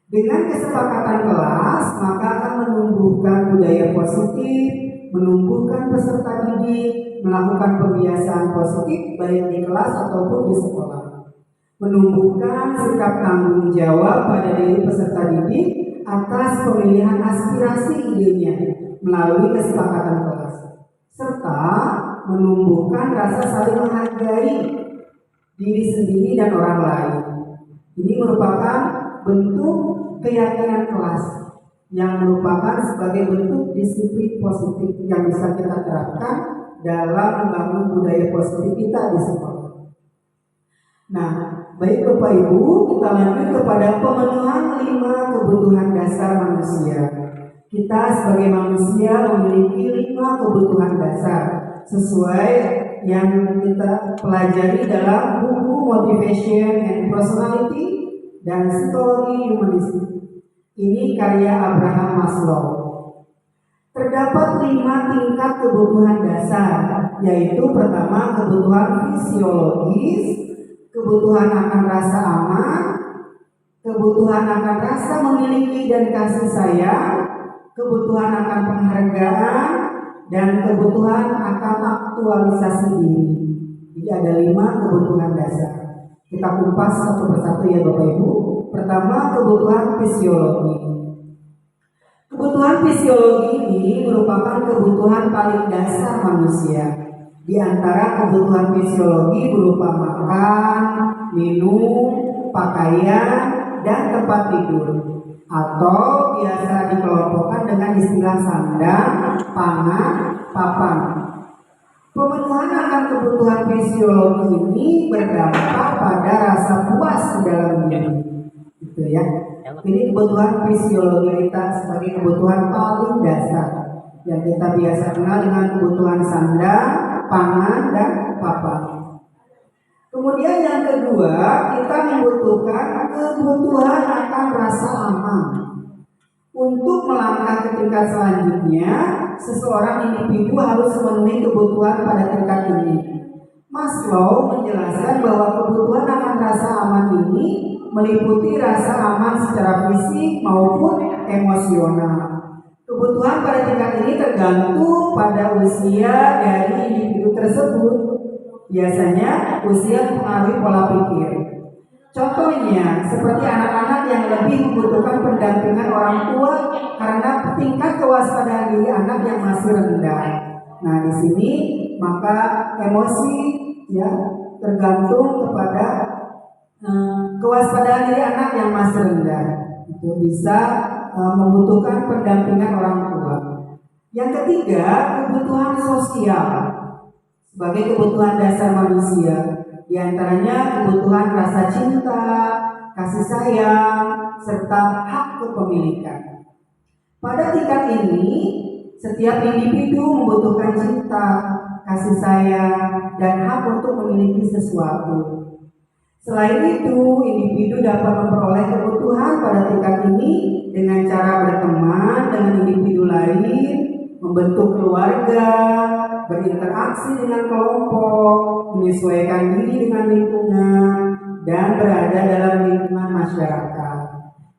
Dengan kesepakatan kelas, maka akan menumbuhkan budaya positif, menumbuhkan peserta didik, melakukan pembiasaan positif baik di kelas ataupun di sekolah. Menumbuhkan sikap tanggung jawab pada diri peserta didik atas pemilihan aspirasi idenya melalui kesepakatan kelas, serta menumbuhkan rasa saling menghargai diri sendiri dan orang lain. Ini merupakan bentuk keyakinan kelas yang merupakan sebagai bentuk disiplin positif yang bisa kita terapkan dalam membangun budaya positif kita di sekolah. Nah, baik Bapak Ibu, kita lanjut kepada pemenuhan 5 kebutuhan dasar manusia. Kita sebagai manusia memiliki 5 kebutuhan dasar sesuai yang kita pelajari dalam buku Motivation and Personality dan Psikologi Humanistik. Ini karya Abraham Maslow. Terdapat 5 tingkat kebutuhan dasar, yaitu pertama kebutuhan fisiologis, kebutuhan akan rasa aman, kebutuhan akan rasa memiliki dan kasih sayang, kebutuhan akan penghargaan, dan kebutuhan akan aktualisasi diri. Jadi ada 5 kebutuhan dasar. Kita kupas satu persatu ya Bapak Ibu. Pertama, kebutuhan fisiologi. Kebutuhan fisiologi ini merupakan kebutuhan paling dasar manusia. Di antara kebutuhan fisiologi berupa makan, minum, pakaian, dan tempat tidur, atau biasa dikelompokkan dengan istilah sandang, pangan, papan. Pemenuhan akan kebutuhan fisiologi ini berdampak pada rasa puas di dalam diri, gitu ya. Ini kebutuhan fisiologi kita sebagai kebutuhan paling dasar yang kita biasa kenal dengan kebutuhan sandang, pangan, dan papan. Kemudian yang kedua, kita membutuhkan kebutuhan akan rasa aman. Untuk melangkah ke tingkat selanjutnya, seseorang individu harus memenuhi kebutuhan pada tingkat ini. Maslow menjelaskan bahwa kebutuhan akan rasa aman ini meliputi rasa aman secara fisik maupun emosional. Kebutuhan pada tingkat ini tergantung pada usia dari individu tersebut. Biasanya usia mempengaruhi pola pikir. Contohnya, seperti anak-anak yang lebih membutuhkan pendampingan orang tua karena tingkat kewaspadaan diri anak yang masih rendah. Nah, di sini maka emosi ya tergantung kepada kewaspadaan diri anak yang masih rendah. Itu bisa membutuhkan pendampingan orang tua. Yang ketiga, kebutuhan sosial sebagai kebutuhan dasar manusia. Di antaranya kebutuhan rasa cinta, kasih sayang, serta hak kepemilikan. Pada tingkat ini, setiap individu membutuhkan cinta, kasih sayang, dan hak untuk memiliki sesuatu. Selain itu, individu dapat memperoleh kebutuhan pada tingkat ini dengan cara berteman dengan individu lain, membentuk keluarga, berinteraksi dengan kelompok, menyesuaikan diri dengan lingkungan, dan berada dalam lingkungan masyarakat.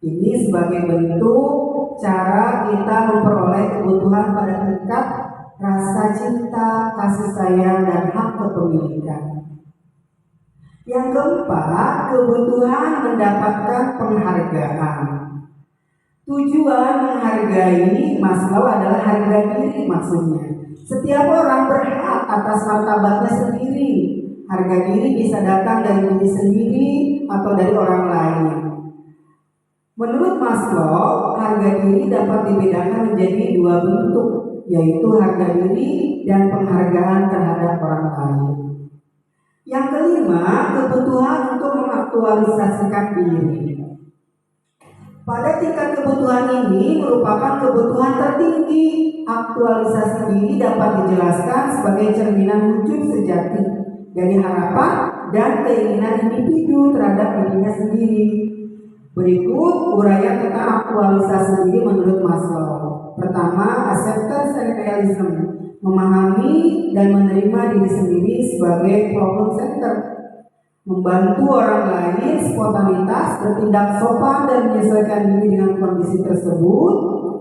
Ini sebagai bentuk cara kita memperoleh kebutuhan pada tingkat rasa cinta, kasih sayang, dan hak kepemilikan. Yang keempat, kebutuhan mendapatkan penghargaan. Tujuan menghargai Maslow adalah harga diri maksudnya. Setiap orang berhak atas martabatnya sendiri. Harga diri bisa datang dari diri sendiri atau dari orang lain. Menurut Maslow, harga diri dapat dibedakan menjadi 2 bentuk, yaitu harga diri dan penghargaan terhadap orang lain. Yang kelima, kebutuhan untuk mengaktualisasikan diri. Pada tingkat kebutuhan ini merupakan kebutuhan tertinggi. Aktualisasi diri dapat dijelaskan sebagai cerminan wujud sejati dari harapan dan keinginan individu terhadap dirinya sendiri. Berikut uraian tentang aktualisasi diri menurut Maslow. Pertama, acceptance and realism memahami dan menerima diri sendiri sebagai problem center, membantu orang lain spontanitas, bertindak sopan dan menyesuaikan diri dengan kondisi tersebut.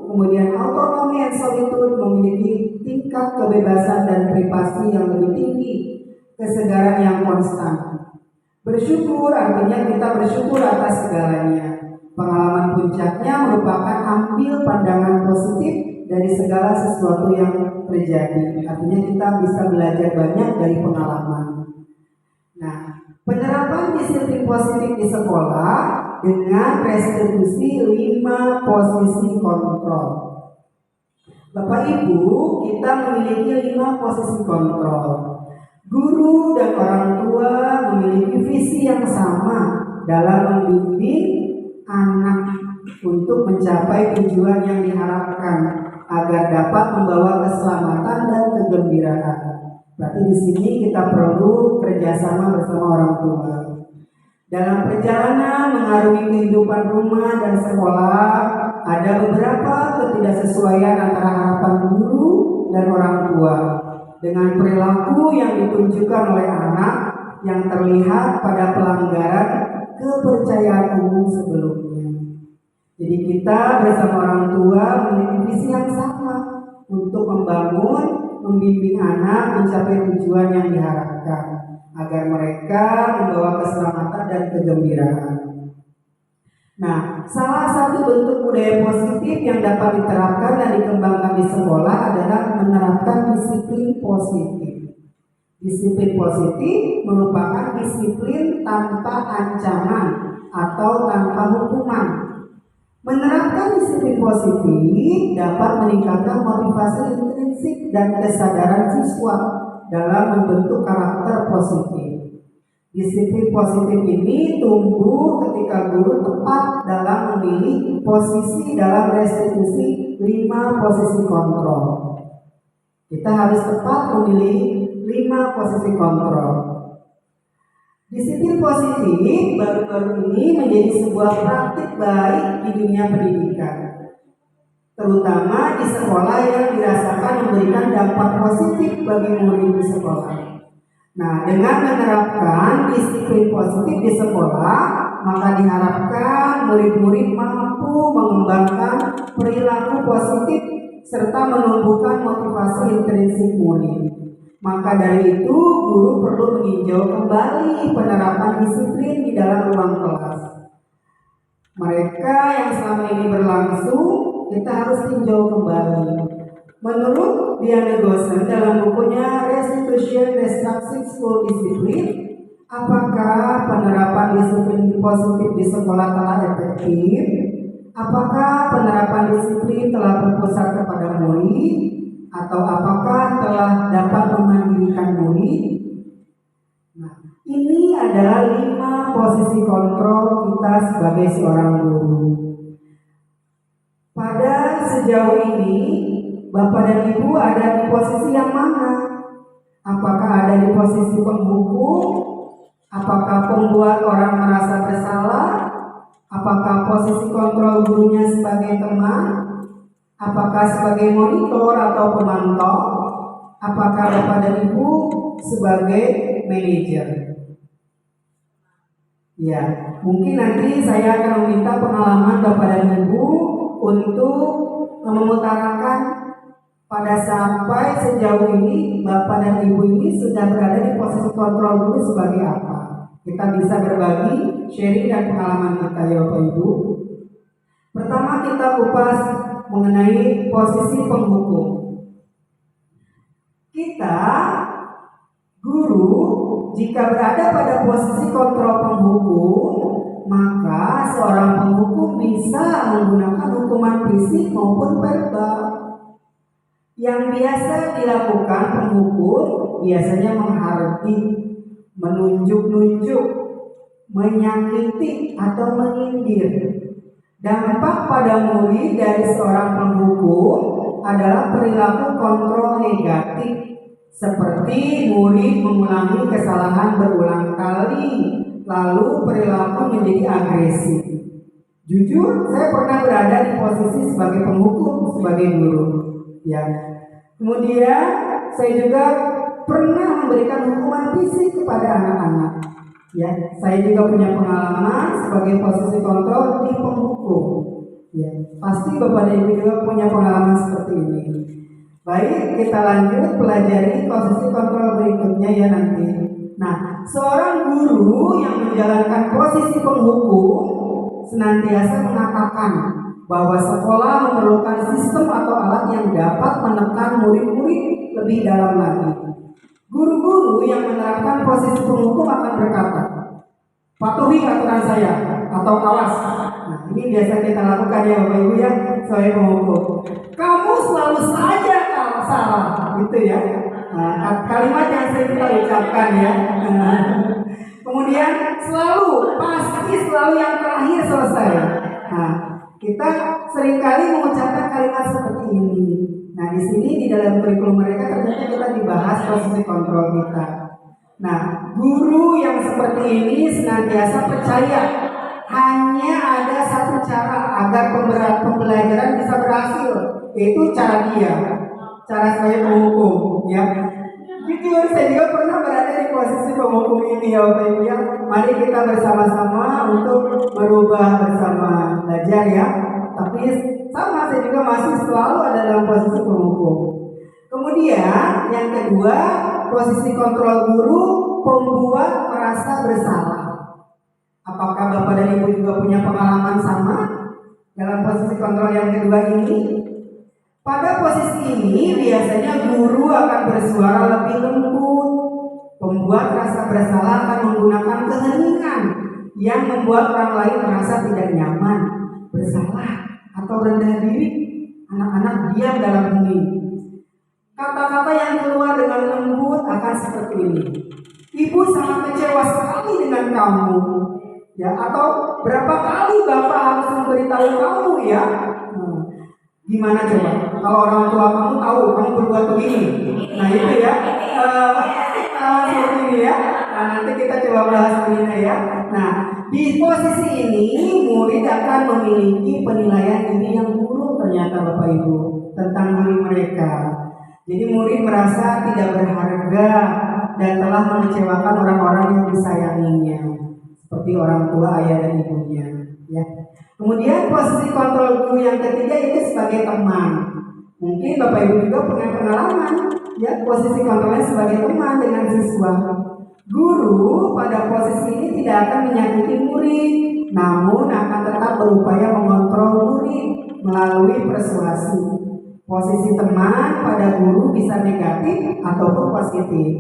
Kemudian autonomi and solitude, memiliki tingkat kebebasan dan privasi yang lebih tinggi, kesegaran yang konstan. Bersyukur artinya kita bersyukur atas segalanya. Pengalaman puncaknya merupakan ambil pandangan positif dari segala sesuatu yang terjadi. Artinya kita bisa belajar banyak dari pengalaman. Nah, penerapan disiplin positif di sekolah dengan restitusi 5 posisi kontrol. Bapak Ibu, kita memiliki 5 posisi kontrol. Guru dan orang tua memiliki visi yang sama dalam membimbing anak untuk mencapai tujuan yang diharapkan agar dapat membawa keselamatan dan kegembiraan. Berarti di sini kita perlu kerjasama bersama orang tua. Dalam perjalanan mengarungi kehidupan rumah dan sekolah, ada beberapa ketidaksesuaian antara harapan guru dan orang tua dengan perilaku yang ditunjukkan oleh anak yang terlihat pada pelanggaran kepercayaan umum sebelumnya. Jadi kita bersama orang tua memiliki visi yang sama untuk membimbing anak mencapai tujuan yang diharapkan agar mereka membawa keselamatan dan kegembiraan. Nah, salah satu bentuk budaya positif yang dapat diterapkan dan dikembangkan di sekolah adalah menerapkan disiplin positif. Disiplin positif merupakan disiplin tanpa ancaman atau tanpa hukuman. Menerapkan disiplin positif dapat meningkatkan motivasi intrinsik dan kesadaran siswa dalam membentuk karakter positif. Disiplin positif ini tumbuh ketika guru tepat dalam memilih posisi dalam restitusi 5 posisi kontrol. Kita harus tepat memilih 5 posisi kontrol. Disiplin positif baru-baru ini menjadi sebuah praktik baik di dunia pendidikan, terutama di sekolah yang dirasakan memberikan dampak positif bagi murid di sekolah. Nah, dengan menerapkan disiplin positif di sekolah, maka diharapkan murid-murid mampu mengembangkan perilaku positif serta menumbuhkan motivasi intrinsik murid. Maka dari itu, guru perlu meninjau kembali penerapan disiplin di dalam ruang kelas. Mereka yang selama ini berlangsung, kita harus tinjau kembali. Menurut Diana Gosen dalam bukunya Restitution Destructive School Discipline, apakah penerapan disiplin positif di sekolah telah efektif? Apakah penerapan disiplin telah berpusat kepada murid? Atau apakah telah dapat memandirikan murid? Nah, ini adalah 5 posisi kontrol kita sebagai seorang guru. Pada sejauh ini, Bapak dan Ibu ada di posisi yang mana? Apakah ada di posisi penghukum? Apakah pembuat orang merasa bersalah? Apakah posisi kontrol gurunya sebagai teman? Apakah sebagai monitor atau pemantau? Apakah Bapak dan Ibu sebagai manajer? Ya, mungkin nanti saya akan meminta pengalaman Bapak dan Ibu untuk mengutarakan pada sampai sejauh ini Bapak dan Ibu ini sudah berada di posisi kontrol guru sebagai apa. Kita bisa berbagi, sharing dan pengalaman kita ya Bapak Ibu. Pertama kita kupas mengenai posisi penghukum. Kita, guru, jika berada pada posisi kontrol penghukum, maka seorang penghukum bisa menggunakan hukuman fisik maupun verbal. Yang biasa dilakukan penghukum biasanya menghardik, menunjuk-nunjuk, menyakiti atau menyindir. Dampak pada murid dari seorang penghukum adalah perilaku kontrol negatif, seperti murid mengulangi kesalahan berulang kali, lalu perilaku menjadi agresif. Jujur, saya pernah berada di posisi sebagai penghukum, sebagai guru. Ya. Kemudian saya juga pernah memberikan hukuman fisik kepada anak-anak. Ya, saya juga punya pengalaman sebagai posisi kontrol di penghukum. Ya, pasti Bapak dan Ibu juga punya pengalaman seperti ini. Baik, kita lanjut pelajari posisi kontrol berikutnya ya nanti. Nah, seorang guru yang menjalankan posisi penghukum senantiasa mengatakan bahwa sekolah memerlukan sistem atau alat yang dapat menekan murid-murid lebih dalam lagi. Guru-guru yang menerapkan posisi penghukum akan berkata, patuhi aturan saya atau awas. Nah, ini biasa kita lakukan ya Bapak Ibu ya, sebagai penghukum. Kamu selalu saja salah, gitu ya. Nah, kalimat yang sering kita ucapkan ya. Kemudian pasti selalu yang terakhir selesai. Nah, kita seringkali mengucapkan kalimat seperti ini. Nah, di sini di dalam kurikulum mereka ternyata kita dibahas posisi kontrol kita. Nah, guru yang seperti ini senantiasa percaya hanya ada satu cara agar pembelajaran bisa berhasil, yaitu cara sebagai penghukum, ya. Jujur, saya juga pernah berada di posisi penghukum ini ya Bapak Ibu ya. Mari kita bersama-sama untuk merubah bersama belajar ya. Tapi sama, saya juga masih selalu ada dalam posisi penghukum. Kemudian yang kedua, posisi kontrol guru pembuat merasa bersalah. Apakah Bapak dan Ibu juga punya pengalaman sama dalam posisi kontrol yang kedua ini? Pada posisi ini biasanya guru akan bersuara lebih lembut. Pembuat rasa bersalah akan menggunakan keheningan yang membuat orang lain merasa tidak nyaman, bersalah, atau rendah diri. Anak-anak diam dalam hening. Kata-kata yang keluar dengan lembut akan seperti ini. Ibu sangat kecewa sekali dengan kamu. Ya, atau berapa kali Bapak harus memberitahu kamu ya? Gimana coba? Kalau orang tua kamu tahu kamu berbuat begini, nah itu ya, seperti ini ya. Nah, nanti kita coba bahas ini ya. Nah, di posisi ini murid akan memiliki penilaian diri yang buruk ternyata Bapak Ibu tentang diri mereka. Jadi murid merasa tidak berharga dan telah mengecewakan orang-orang yang disayanginya, seperti orang tua, ayah dan ibunya. Ya. Kemudian posisi kontrol guru yang ketiga itu sebagai teman. Mungkin Bapak Ibu juga punya pengalaman ya, posisi kontrolnya sebagai teman dengan siswa. Guru pada posisi ini tidak akan menyakiti murid, namun akan tetap berupaya mengontrol murid melalui persuasi. Posisi teman pada guru bisa negatif ataupun positif.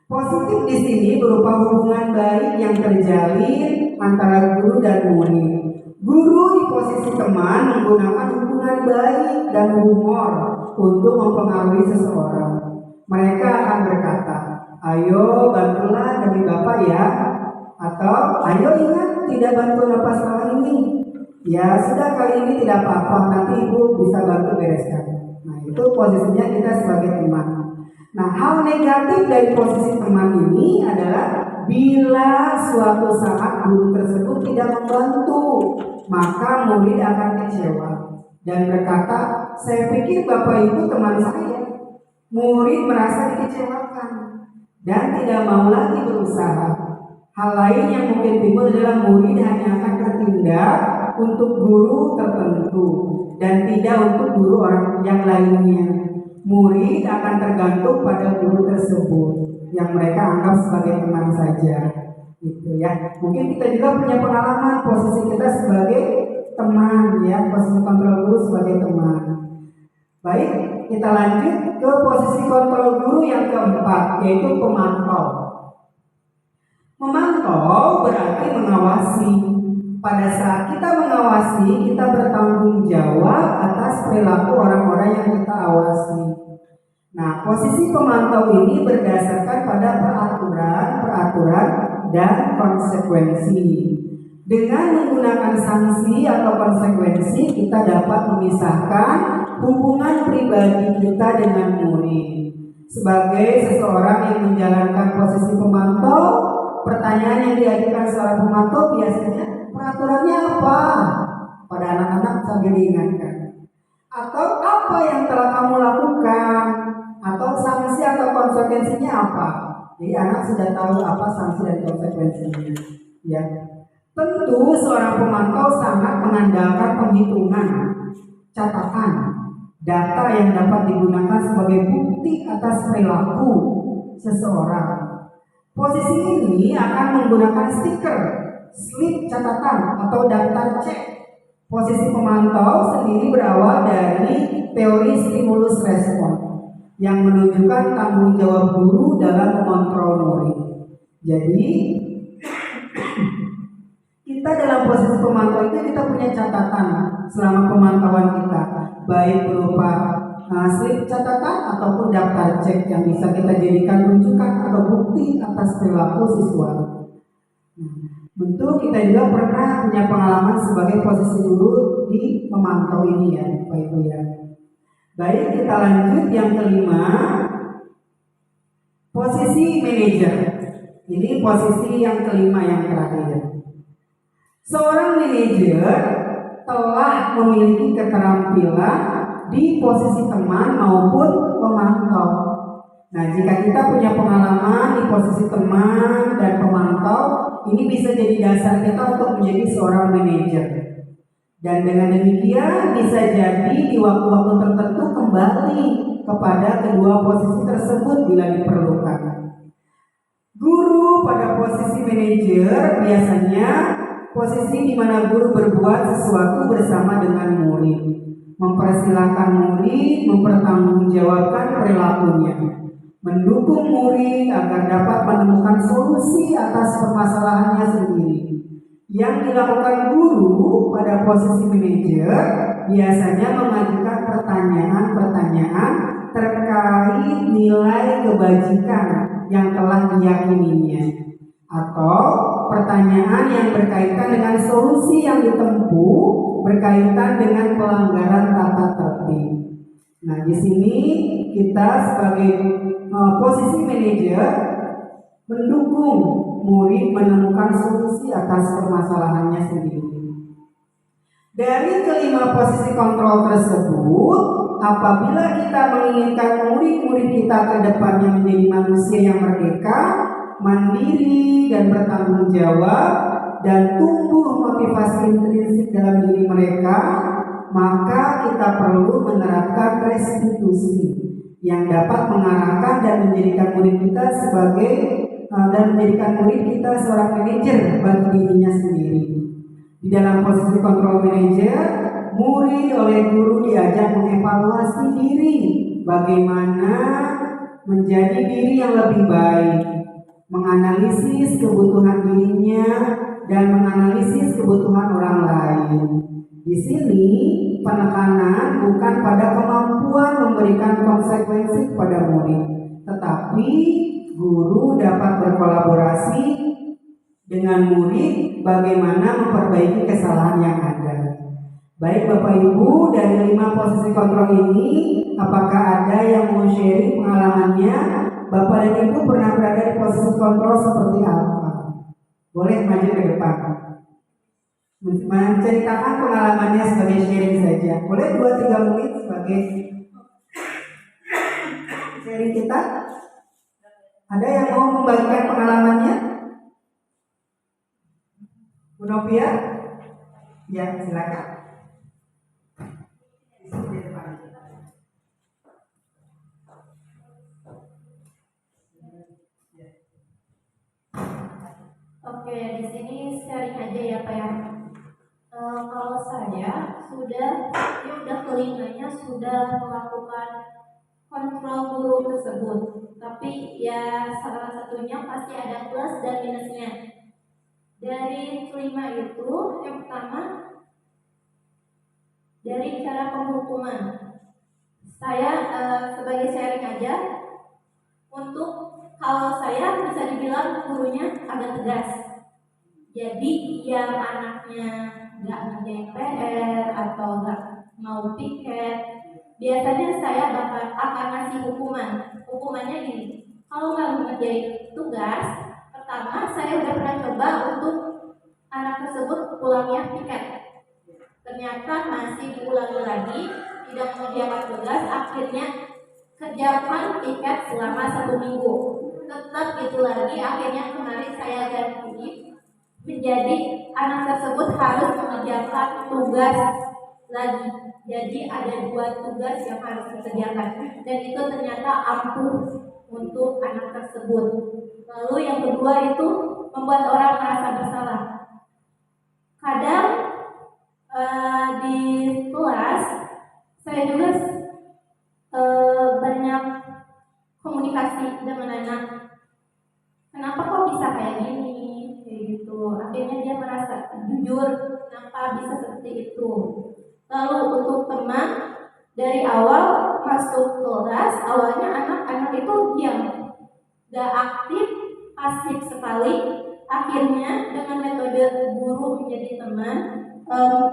Positif di sini berupa hubungan baik yang terjalin antara guru dan murid. Guru di posisi teman menggunakan hubungan baik dan humor untuk mempengaruhi seseorang. Mereka akan berkata, ayo bantulah demi Bapak ya. Atau ayo ingat tidak bantu Bapak selama ini. Ya sudah, kali ini tidak apa-apa, nanti Ibu bisa bantu bereskan. Nah, itu posisinya kita sebagai teman. Nah, hal negatif dari posisi teman ini adalah bila suatu saat guru tersebut tidak membantu, maka murid akan kecewa dan berkata, saya pikir Bapak Ibu teman saya. Murid merasa dikecewakan dan tidak mau lagi berusaha. Hal lain yang mungkin timbul adalah murid hanya akan bertindak untuk guru tertentu dan tidak untuk guru orang yang lainnya. Murid akan tergantung pada guru tersebut yang mereka anggap sebagai teman saja, gitu ya. Mungkin kita juga punya pengalaman posisi kita sebagai teman ya, posisi kontrol guru sebagai teman. Baik, kita lanjut ke posisi kontrol guru yang keempat, yaitu pemantau. Memantau berarti mengawasi. Pada saat kita mengawasi, kita bertanggung jawab atas perilaku orang-orang yang kita awasi. Nah, posisi pemantau ini berdasarkan pada peraturan dan konsekuensi. Dengan menggunakan sanksi atau konsekuensi, kita dapat memisahkan hubungan pribadi kita dengan murid. Sebagai seseorang yang menjalankan posisi pemantau, pertanyaan yang diajukan seorang pemantau biasanya, peraturannya apa? Pada anak-anak sambil diingatkan. Atau apa yang telah kamu lakukan? atau sanksi atau konsekuensinya apa. Jadi anak sudah tahu apa sanksi dan konsekuensinya. Ya, tentu seorang pemantau sangat mengandalkan penghitungan, catatan, data yang dapat digunakan sebagai bukti atas perilaku seseorang. Posisi ini akan menggunakan stiker, slip catatan atau daftar cek. Posisi pemantau sendiri berawal dari teori stimulus respon yang menunjukkan tanggung jawab guru dalam mengontrol murid. Jadi kita dalam posisi pemantau itu kita punya catatan selama pemantauan kita, baik berupa slip catatan ataupun daftar cek yang bisa kita jadikan rujukan atau bukti atas perilaku siswa. Tentu kita juga pernah punya pengalaman sebagai posisi guru di pemantau ini ya, Bapak Ibu ya. Baik, kita lanjut yang kelima, posisi manajer. Ini posisi yang kelima yang terakhir. Seorang manajer telah memiliki keterampilan di posisi teman maupun pemantau. Nah, jika kita punya pengalaman di posisi teman dan pemantau, ini bisa jadi dasar kita untuk menjadi seorang manajer. Dan dengan demikian bisa jadi di waktu-waktu tertentu kembali kepada kedua posisi tersebut bila diperlukan. Guru pada posisi manajer biasanya posisi di mana guru berbuat sesuatu bersama dengan murid, mempersilahkan murid mempertanggungjawabkan perilakunya, mendukung murid agar dapat menemukan solusi atas permasalahannya sendiri. Yang dilakukan guru pada posisi manajer biasanya mengajukan pertanyaan-pertanyaan terkait nilai kebajikan yang telah diyakininya, atau pertanyaan yang berkaitan dengan solusi yang ditempuh berkaitan dengan pelanggaran tata tertib. Nah, di sini kita sebagai posisi manajer mendukung murid menemukan solusi atas permasalahannya sendiri. Dari kelima posisi kontrol tersebut, apabila kita menginginkan murid-murid kita ke depannya menjadi manusia yang merdeka, mandiri dan bertanggung jawab, dan tumbuh motivasi intrinsik dalam diri mereka, maka kita perlu menerapkan restitusi yang dapat mengarahkan dan menjadikan murid kita seorang manajer bagi dirinya sendiri. Di dalam posisi kontrol manajer, murid oleh guru diajak mengevaluasi diri, bagaimana menjadi diri yang lebih baik, menganalisis kebutuhan dirinya dan menganalisis kebutuhan orang lain. Di sini penekanan bukan pada kemampuan memberikan konsekuensi kepada murid, tetapi guru dapat berkolaborasi dengan murid bagaimana memperbaiki kesalahan yang ada. Baik Bapak Ibu, dari 5 posisi kontrol ini, apakah ada yang mau sharing pengalamannya? Bapak dan Ibu pernah berada di posisi kontrol seperti apa? Boleh maju ke depan, menceritakan pengalamannya sebagai sharing saja. Boleh 2-3 menit sebagai sharing kita. Ada yang mau membagikan pengalamannya? Bu Novia? Ya, silakan. Oke, di sini sharing aja ya Pak ya. Kalau saya sudah kelinganya sudah melakukan kontrol guru tersebut, tapi ya salah satunya pasti ada plus dan minusnya. Dari kelima itu, yang pertama dari cara penghukuman. Saya sebagai sharing aja, untuk kalau saya bisa dibilang gurunya agak tegas. Jadi yang anaknya nggak ngerjain PR atau nggak mau piket, biasanya saya akan ngasih hukuman. Hukumannya gini, kalau nggak ngerjain tugas, pertama saya udah pernah coba untuk anak tersebut pulangnya piket. Ternyata masih diulangi lagi, tidak mengerjakan tugas, akhirnya kerjakan tiket selama 1 minggu. Tetap itu lagi, akhirnya kemarin saya ganti menjadi anak tersebut harus mengerjakan tugas lagi. Jadi ada 2 tugas yang harus dikerjakan, dan itu ternyata ampuh untuk anak tersebut. Lalu yang kedua itu membuat orang merasa bersalah. Kadang di kelas saya juga banyak komunikasi dengan anak. Kenapa kok bisa kayak gini, kayak gitu. Akhirnya dia merasa jujur kenapa bisa seperti itu. Lalu untuk teman, dari awal masuk kelas, awalnya anak-anak itu diam, gak aktif, pasif sekali. Akhirnya dengan metode guru menjadi teman,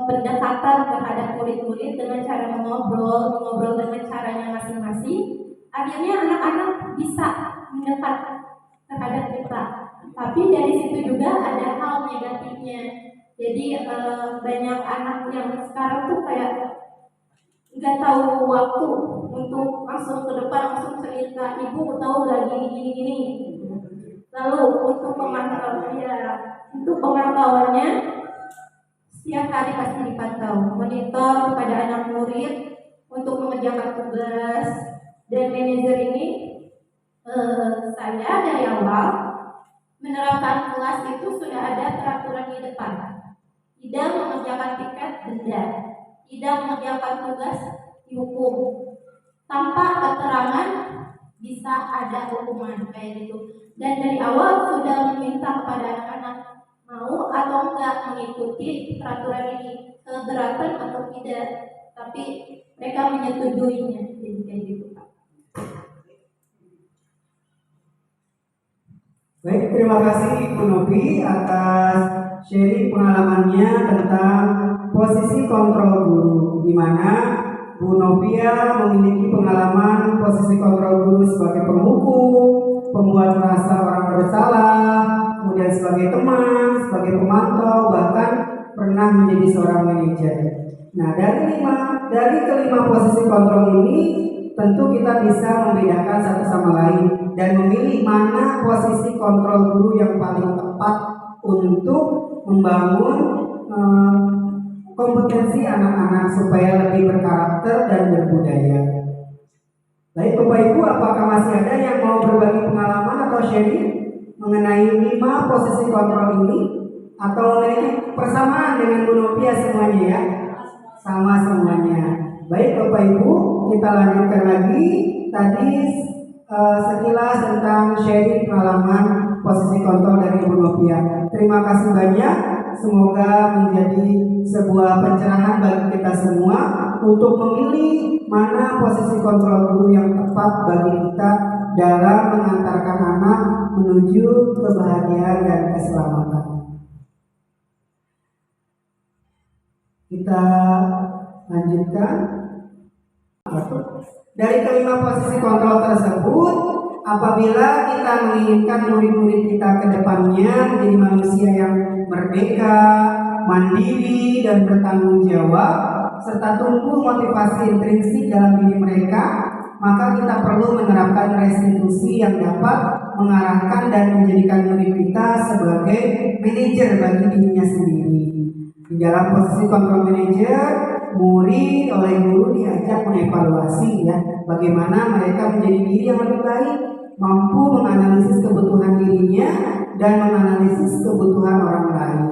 pendekatan terhadap murid-murid dengan cara mengobrol dengan caranya masing-masing, akhirnya anak-anak bisa mendekat terhadap kita. Tapi dari situ juga ada hal negatifnya. Jadi banyak anak yang sekarang tuh kayak nggak tahu waktu untuk langsung ke depan, langsung cerita, ibu tahu lagi gini. Lalu untuk pemantauannya setiap hari pasti dipantau, monitor kepada anak murid untuk mengerjakan tugas. Dan manajer ini saya dari awal menerapkan kelas itu sudah ada peraturan di depan. Tidak mengerjakan tiket denda, tidak mengerjakan tugas dihukum, tanpa keterangan bisa ada hukuman kayak gitu. Dan dari awal sudah meminta kepada anak-anak mau atau enggak mengikuti peraturan ini, keberatan atau tidak, tapi mereka menyetujuinya. Jadi kayak gitu, Pak. Baik, terima kasih Ibu Novi atas sharing pengalamannya tentang posisi kontrol guru, di mana Bu Novia memiliki pengalaman posisi kontrol guru sebagai penghukum, pembuat merasa orang bersalah, kemudian sebagai teman, sebagai pemantau, bahkan pernah menjadi seorang manajer. Nah, dari kelima posisi kontrol ini, tentu kita bisa membedakan satu sama lain dan memilih mana posisi kontrol guru yang paling tepat untuk membangun kompetensi anak-anak supaya lebih berkarakter dan berbudaya. Baik Bapak Ibu, apakah masih ada yang mau berbagi pengalaman atau sharing mengenai 5 posisi kontrol ini, atau memiliki persamaan dengan Bu Novia semuanya ya? Sama semuanya. Baik Bapak Ibu, kita lanjutkan lagi. Tadi sekilas tentang sharing pengalaman posisi kontrol dari Bu Novia. Terima kasih banyak. Semoga menjadi sebuah pencerahan bagi kita semua untuk memilih mana posisi kontrol guru yang tepat bagi kita dalam mengantarkan anak menuju kebahagiaan dan keselamatan. Kita lanjutkan. Dari kelima posisi kontrol tersebut, apabila kita menginginkan murid-murid kita ke depannya menjadi manusia yang merdeka, mandiri, dan bertanggung jawab, serta tumbuh motivasi intrinsik dalam diri mereka, maka kita perlu menerapkan restitusi yang dapat mengarahkan dan menjadikan murid kita sebagai manajer bagi dirinya sendiri. Di dalam posisi kontrol manajer, murid oleh guru diajak mengevaluasi bagaimana mereka menjadi diri yang lebih baik, mampu menganalisis kebutuhan dirinya dan menganalisis kebutuhan orang lain.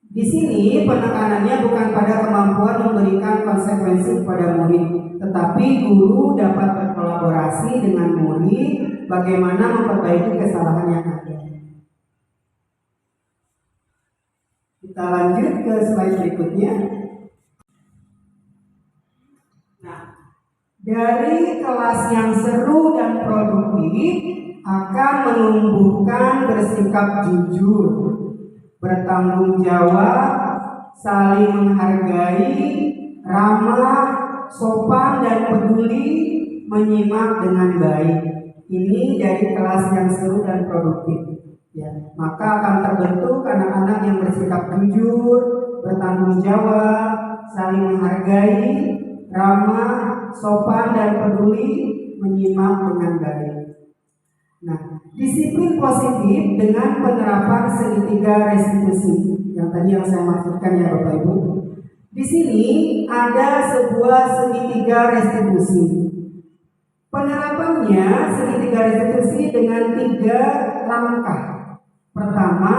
Di sini penekanannya bukan pada kemampuan memberikan konsekuensi kepada murid, tetapi guru dapat berkolaborasi dengan murid bagaimana memperbaiki kesalahan yang ada. Kita lanjut ke slide berikutnya. Nah, dari kelas yang seru dan produktif akan menumbuhkan bersikap jujur, bertanggung jawab, saling menghargai, ramah, sopan dan peduli, menyimak dengan baik. Ini dari kelas yang seru dan produktif. Ya, maka akan terbentuk anak-anak yang bersikap jujur, bertanggung jawab, saling menghargai, ramah, sopan dan peduli, menyimak dengan baik. Nah, disiplin positif dengan penerapan segitiga restitusi yang tadi yang saya maksudkan ya Bapak Ibu. Di sini ada sebuah segitiga restitusi. Penerapannya segitiga restitusi dengan 3 langkah. Pertama,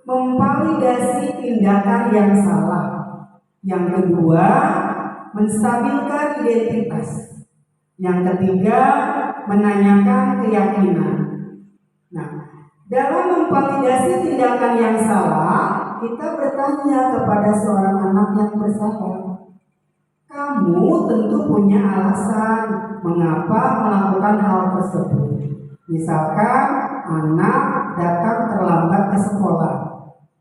memvalidasi tindakan yang salah. Yang kedua, menstabilkan identitas. Yang ketiga, menanyakan keyakinan. Nah, dalam memvalidasi tindakan yang salah, kita bertanya kepada seorang anak yang bersalah. Kamu tentu punya alasan mengapa melakukan hal tersebut. Misalkan anak datang terlambat ke sekolah.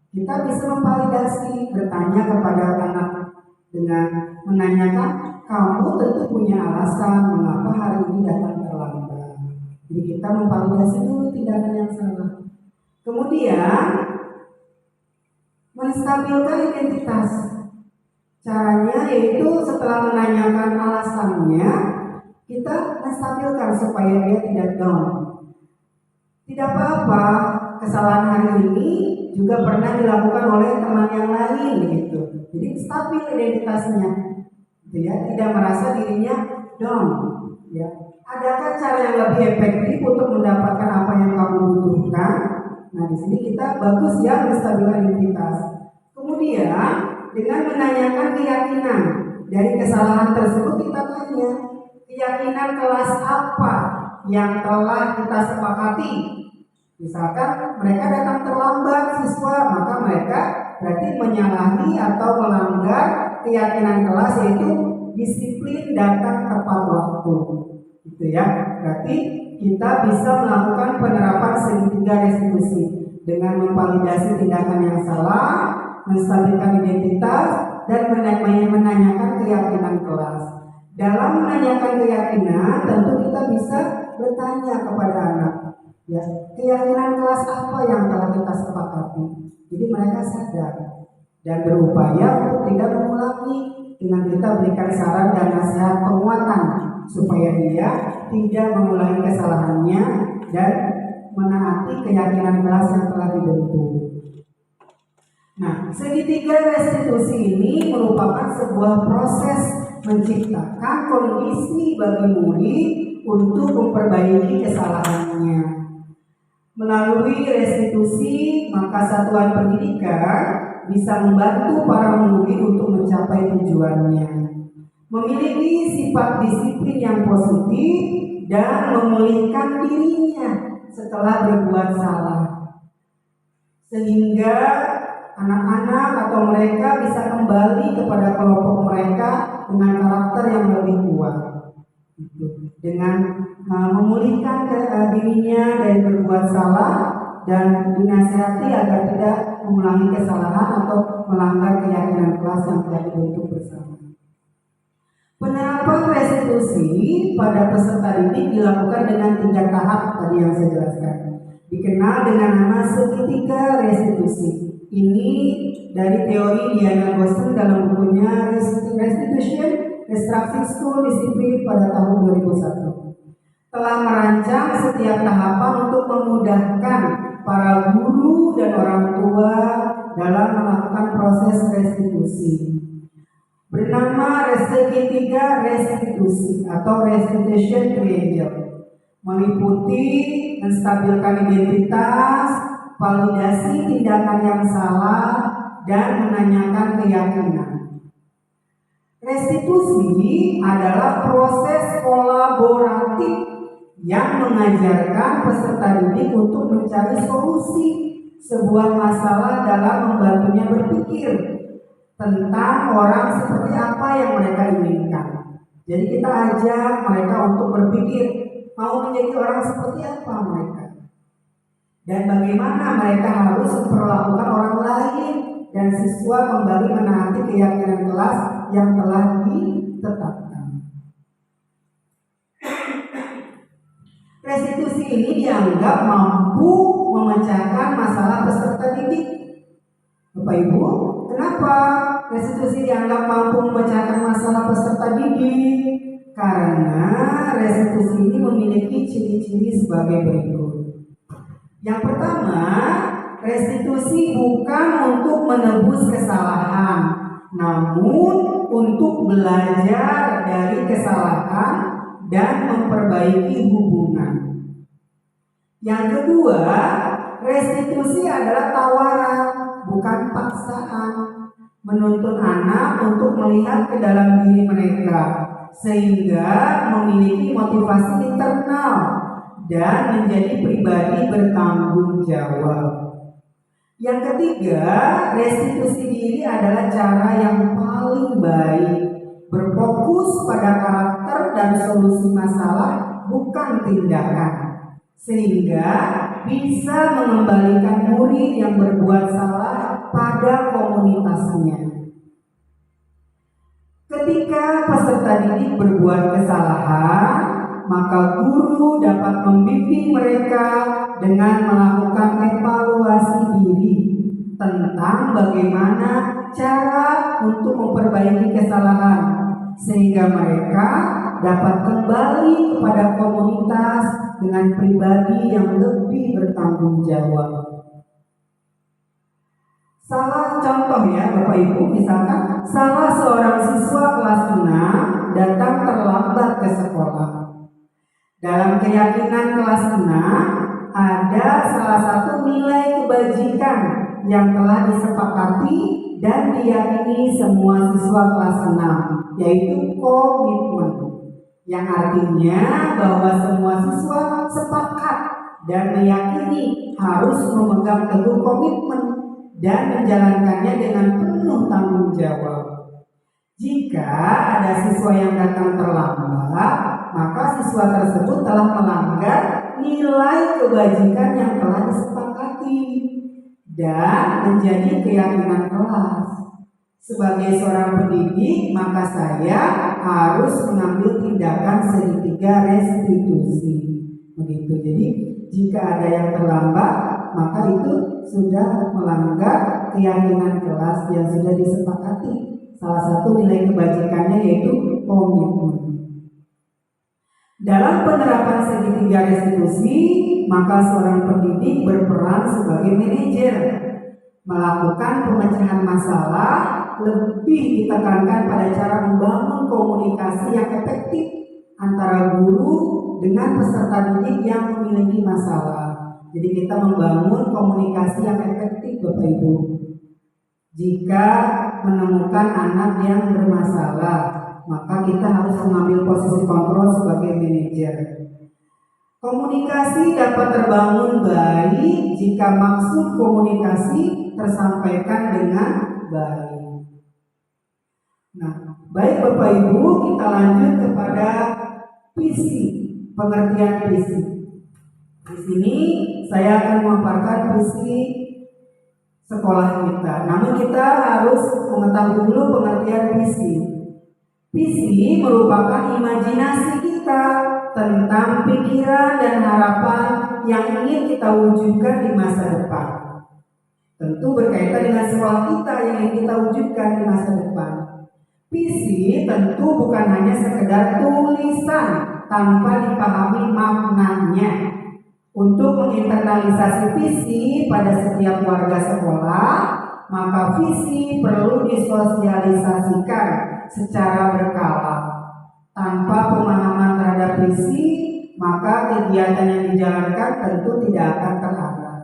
Kita bisa memvalidasi, bertanya kepada anak dengan menanyakan, kamu tentu punya alasan mengapa hari ini datang terlambat. Jadi kita memvalidasi dulu tindakan yang salah. Kemudian menstabilkan identitas. Caranya yaitu setelah menanyakan alasannya, kita menstabilkan supaya dia tidak down. Tidak apa-apa, kesalahan hari ini juga pernah dilakukan oleh teman yang lain begitu. Jadi stabil identitasnya, gitu ya, tidak merasa dirinya down. Ya. Adakah cara yang lebih efektif untuk mendapatkan apa yang kamu butuhkan? Nah, di sini kita bagus ya menstabilkan identitas. Kemudian dengan menanyakan keyakinan dari kesalahan tersebut, kita tanya keyakinan kelas apa yang telah kita sepakati. Misalkan mereka datang terlambat siswa, maka mereka berarti menyalahi atau melanggar keyakinan kelas, yaitu disiplin datang tepat waktu. Gitu ya. Berarti kita bisa melakukan penerapan segitiga restitusi dengan memvalidasi tindakan yang salah, menstabilkan identitas, dan menanyakan keyakinan kelas. Dalam menanyakan keyakinan, tentu kita bisa bertanya kepada anak, ya, keyakinan kelas apa yang telah kita sepakati. Jadi mereka sadar dan berupaya untuk tidak mengulangi dengan kita berikan saran dan nasihat penguatan supaya dia tidak mengulangi kesalahannya dan menaati keyakinan kelas yang telah dibentuk. Nah, segitiga restitusi ini merupakan sebuah proses menciptakan kondisi bagi murid untuk memperbaiki kesalahannya. Melalui restitusi, maka satuan pendidikan bisa membantu para murid untuk mencapai tujuannya, memiliki sifat disiplin yang positif dan memulihkan dirinya setelah berbuat salah, sehingga anak-anak atau mereka bisa kembali kepada kelompok mereka dengan karakter yang lebih kuat, dengan memulihkan dirinya dari berbuat salah dan dinasihati agar tidak mengulangi kesalahan atau melanggar keyakinan kelas yang telah dibentuk bersama. Penerapan restitusi pada peserta didik dilakukan dengan 3 tahap tadi yang saya jelaskan, dikenal dengan nama segitiga restitusi. Ini dari teori Diana Gosling dalam bukunya Restitution, Restructuring School Discipline pada tahun 2001. Telah merancang setiap tahapan untuk memudahkan para guru dan orang tua dalam melakukan proses restitusi. Bernama segitiga restitusi atau restitution triangle, meliputi menstabilkan identitas, validasi tindakan yang salah, dan menanyakan keyakinan. Restitusi adalah proses kolaboratif yang mengajarkan peserta didik untuk mencari solusi sebuah masalah dalam membantunya berpikir tentang orang seperti apa yang mereka inginkan. Jadi kita ajak mereka untuk berpikir mau menjadi orang seperti apa mereka, dan bagaimana mereka harus memperlakukan orang lain dan siswa kembali menaati keyakinan kelas yang telah ditetapkan. Restitusi ini dianggap mampu memecahkan masalah peserta didik. Bapak Ibu, kenapa restitusi dianggap mampu memecahkan masalah peserta didik? Karena restitusi ini memiliki ciri-ciri sebagai berikut. Yang pertama, restitusi bukan untuk menebus kesalahan, namun untuk belajar dari kesalahan dan memperbaiki hubungan. Yang kedua, restitusi adalah tawaran, bukan paksaan, menuntun anak untuk melihat ke dalam diri mereka sehingga memiliki motivasi internal dan menjadi pribadi bertanggung jawab. Yang ketiga, restitusi diri adalah cara yang paling baik, berfokus pada karakter dan solusi masalah, bukan tindakan, sehingga bisa mengembalikan murid yang berbuat salah pada komunitasnya. Ketika peserta didik berbuat kesalahan, maka guru dapat membimbing mereka dengan melakukan evaluasi diri tentang bagaimana cara untuk memperbaiki kesalahan, sehingga mereka dapat kembali kepada komunitas dengan pribadi yang lebih bertanggung jawab. Salah contoh ya Bapak Ibu, misalkan salah seorang siswa kelas 6 datang terlambat ke sekolah. Dalam keyakinan kelas 6 ada salah satu nilai kebajikan yang telah disepakati dan diyakini semua siswa kelas 6, yaitu komitmen, yang artinya bahwa semua siswa sepakat dan meyakini harus memegang teguh komitmen dan menjalankannya dengan penuh tanggung jawab. Jika ada siswa yang datang terlambat, maka siswa tersebut telah melanggar nilai kebajikan yang telah disepakati dan menjadi keyakinan kelas. Sebagai seorang pendidik, maka saya harus mengambil tindakan segitiga restitusi. Begitu. Jadi, jika ada yang terlambat, maka itu sudah melanggar keyakinan kelas yang sudah disepakati. Salah satu nilai kebajikannya yaitu komitmen. Dalam penerapan segitiga restitusi, maka seorang pendidik berperan sebagai manajer, melakukan pemecahan masalah, lebih ditekankan pada cara membangun komunikasi yang efektif antara guru dengan peserta didik yang memiliki masalah. Jadi kita membangun komunikasi yang efektif Bapak Ibu. Jika menemukan anak yang bermasalah, maka kita harus mengambil posisi kontrol sebagai manajer. Komunikasi dapat terbangun baik jika maksud komunikasi tersampaikan dengan baik. Nah, baik Bapak Ibu, kita lanjut kepada visi, pengertian visi. Di sini saya akan memaparkan visi sekolah kita. Namun kita harus mengetahui dulu pengertian visi. Visi merupakan imajinasi kita tentang pikiran dan harapan yang ingin kita wujudkan di masa depan. Tentu berkaitan dengan sekolah kita yang ingin kita wujudkan di masa depan. Visi tentu bukan hanya sekedar tulisan tanpa dipahami maknanya. Untuk menginternalisasi visi pada setiap warga sekolah, maka visi perlu disosialisasikan secara berkala. Tanpa pemahaman terhadap visi, maka kegiatan yang dijalankan tentu tidak akan terarah.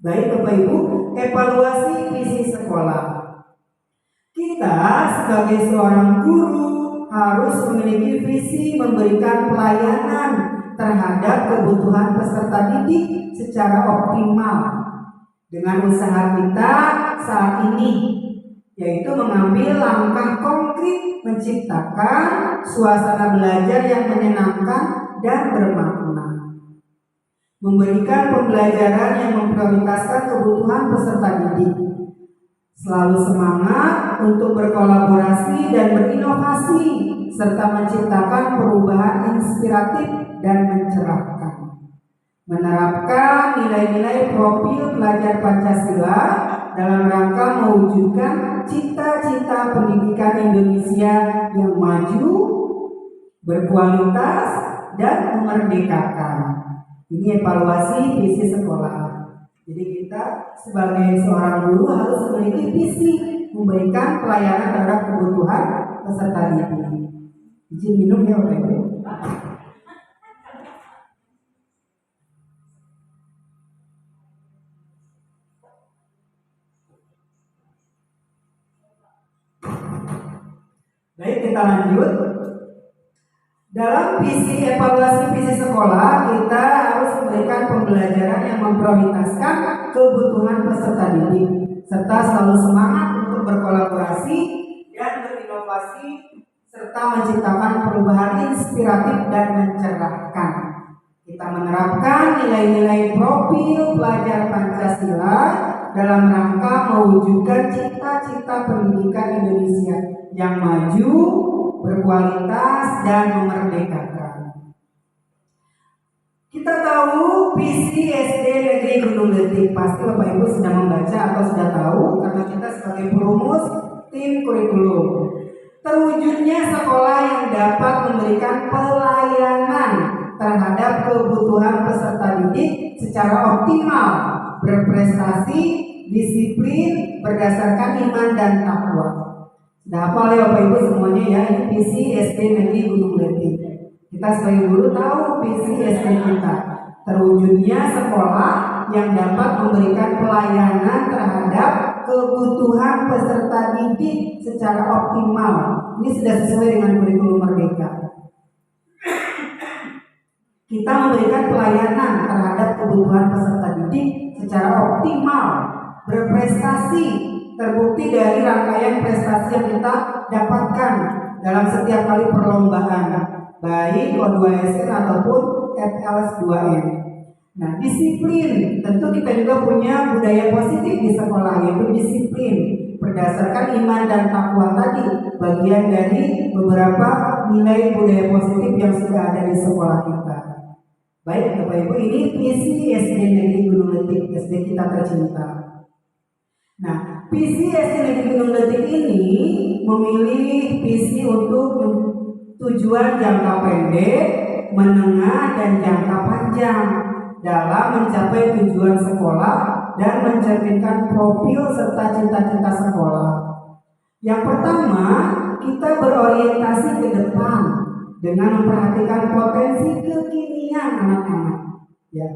Baik Bapak Ibu, evaluasi visi sekolah. Kita sebagai seorang guru harus memiliki visi memberikan pelayanan terhadap kebutuhan peserta didik secara optimal dengan usaha kita saat ini, yaitu mengambil langkah konkret menciptakan suasana belajar yang menyenangkan dan bermakna, memberikan pembelajaran yang memprioritaskan kebutuhan peserta didik, Selalu semangat untuk berkolaborasi dan berinovasi serta menciptakan perubahan inspiratif dan mencerahkan. Menerapkan nilai-nilai profil pelajar Pancasila dalam rangka mewujudkan cita-cita pendidikan Indonesia yang maju, berkualitas, dan memerdekakan. Ini evaluasi visi sekolah. Jadi kita sebagai seorang guru harus memiliki visi memberikan pelayanan terhadap kebutuhan peserta didik. Izin minum ya Bapak Ibu. Baik, kita lanjut. Dalam visi evaluasi visi sekolah, kita harus memberikan pembelajaran yang memprioritaskan kebutuhan peserta didik, serta selalu semangat untuk berkolaborasi dan berinovasi, serta menciptakan perubahan inspiratif dan mencerahkan. Kita menerapkan nilai-nilai profil pelajar Pancasila dalam rangka mewujudkan cita-cita pendidikan Indonesia yang maju, berkualitas, dan memerdekakan. Kita tahu visi SD Negeri Gunung Letik, pasti Bapak Ibu sudah membaca atau sudah tahu karena kita sebagai perumus tim kurikulum. Terwujudnya sekolah yang dapat memberikan pelayanan terhadap kebutuhan peserta didik secara optimal, berprestasi, disiplin, berdasarkan iman dan takwa. Sudah hafal ya Bapak Ibu semuanya ya, ini visi SD Negeri Gunung Letik. Kita sebagai guru tahu visi SD kita, terwujudnya sekolah yang dapat memberikan pelayanan terhadap kebutuhan peserta didik secara optimal. Ini sudah sesuai dengan kurikulum Merdeka. Kita memberikan pelayanan terhadap kebutuhan peserta didik secara optimal, berprestasi, terbukti dari rangkaian prestasi yang kita dapatkan dalam setiap kali perlombaan, baik O2SN ataupun FLS2N. Nah, disiplin, tentu kita juga punya budaya positif di sekolah, yaitu disiplin berdasarkan iman dan takwa tadi, bagian dari beberapa nilai budaya positif yang sudah ada di sekolah kita. Baik Bapak Ibu, ini visi SD Negeri Gunung Letik, SD kita tercinta. Nah, visi SD Negeri Gunung Letik ini memilih visi untuk tujuan jangka pendek, menengah, dan jangka panjang dalam mencapai tujuan sekolah dan mencerminkan profil serta cita-cita sekolah. Yang pertama, kita berorientasi ke depan dengan memperhatikan potensi kekinian anak-anak. Ya.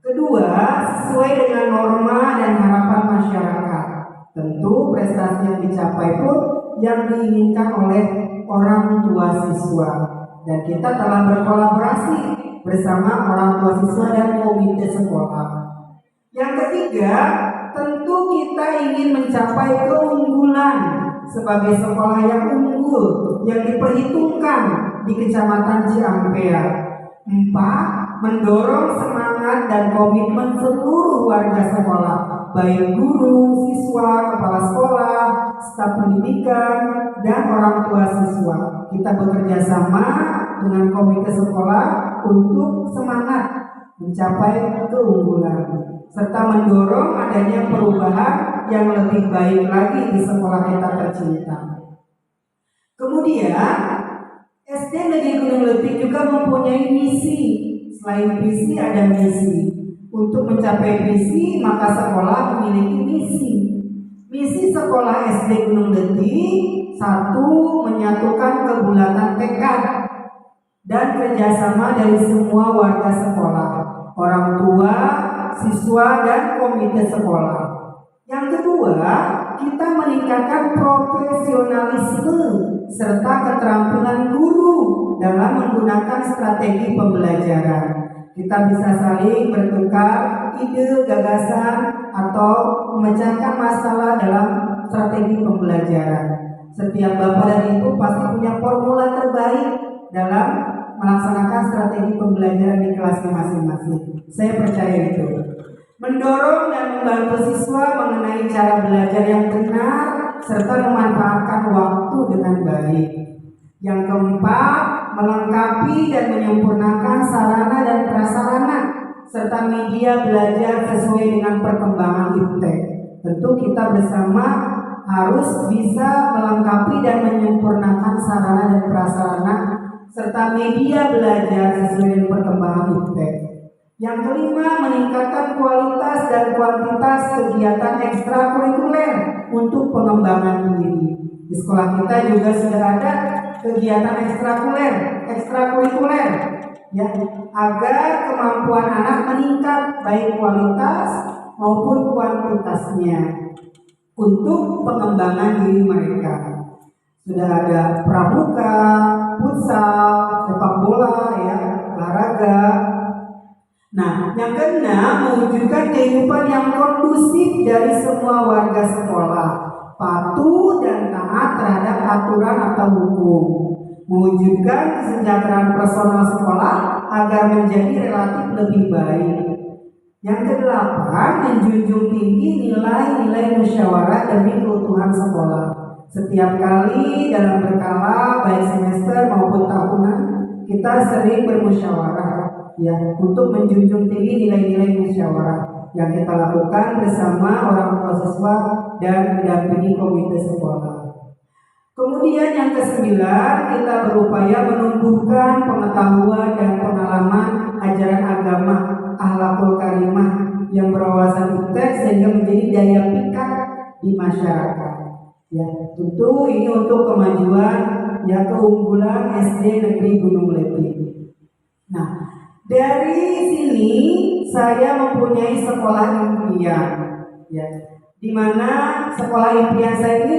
Kedua, sesuai dengan norma dan harapan masyarakat. Tentu prestasi yang dicapai pun yang diinginkan oleh orang tua siswa. Dan kita telah berkolaborasi bersama orang tua siswa dan komite sekolah. Yang ketiga, tentu kita ingin mencapai keunggulan sebagai sekolah yang unggul yang diperhitungkan di Kecamatan Ciampea. 4. Mendorong semangat dan komitmen seluruh warga sekolah, baik guru, siswa, kepala sekolah, staf pendidikan, dan orang tua siswa. Kita bekerja sama dengan komite sekolah untuk semangat mencapai keunggulan, serta mendorong adanya perubahan yang lebih baik lagi di sekolah kita tercinta. Kemudian, SD Negeri Gunung Letik juga mempunyai misi. Selain visi ada misi. Untuk mencapai visi, maka sekolah memiliki misi. Misi sekolah SD Gunung Letik, 1. Menyatukan kebulatan tekad dan kerjasama dari semua warga sekolah, orang tua, siswa, dan komite sekolah. Yang kedua, kita meningkatkan profesionalisme serta keterampilan guru dalam menggunakan strategi pembelajaran. Kita bisa saling bertukar ide, gagasan, atau memecahkan masalah dalam strategi pembelajaran. Setiap bapak dan ibu pasti punya formula terbaik dalam melaksanakan strategi pembelajaran di kelasnya masing-masing. Saya percaya itu. Mendorong dan membantu siswa mengenai cara belajar yang benar serta memanfaatkan waktu dengan baik. Yang keempat, melengkapi dan menyempurnakan sarana dan prasarana serta media belajar sesuai dengan perkembangan iptek. Tentu kita bersama harus bisa melengkapi dan menyempurnakan sarana dan prasarana serta media belajar sesuai dengan perkembangan iptek. Yang kelima, meningkatkan kualitas dan kuantitas kegiatan ekstrakurikuler untuk pengembangan diri. Di sekolah kita juga sudah ada kegiatan ekstrakurikuler ya, agar kemampuan anak meningkat baik kualitas maupun kuantitasnya untuk pengembangan diri mereka. Sudah ada pramuka, futsal, sepak bola ya, olahraga. Nah, yang keenam, mewujudkan kehidupan yang kondusif dari semua warga sekolah, patuh dan taat terhadap aturan atau hukum, mewujudkan kesejahteraan personal sekolah agar menjadi relatif lebih baik. Yang kedelapan, menjunjung tinggi nilai-nilai musyawarah demi keutuhan sekolah. Setiap kali dalam berkala, baik semester maupun tahunan, kita sering bermusyawarah ya, untuk menjunjung tinggi nilai-nilai musyawarah yang kita lakukan bersama orang tua siswa dan mendampingi komite sekolah. Kemudian yang kesembilan, kita berupaya menumbuhkan pengetahuan dan pengalaman ajaran agama akhlakul karimah yang berwawasan iptek sehingga menjadi daya pikat di masyarakat. Ya, tentu ini untuk kemajuan ya, keunggulan SD Negeri Gunung Lepi. Nah, dari sini saya mempunyai sekolah impian, ya, di mana sekolah impian saya ini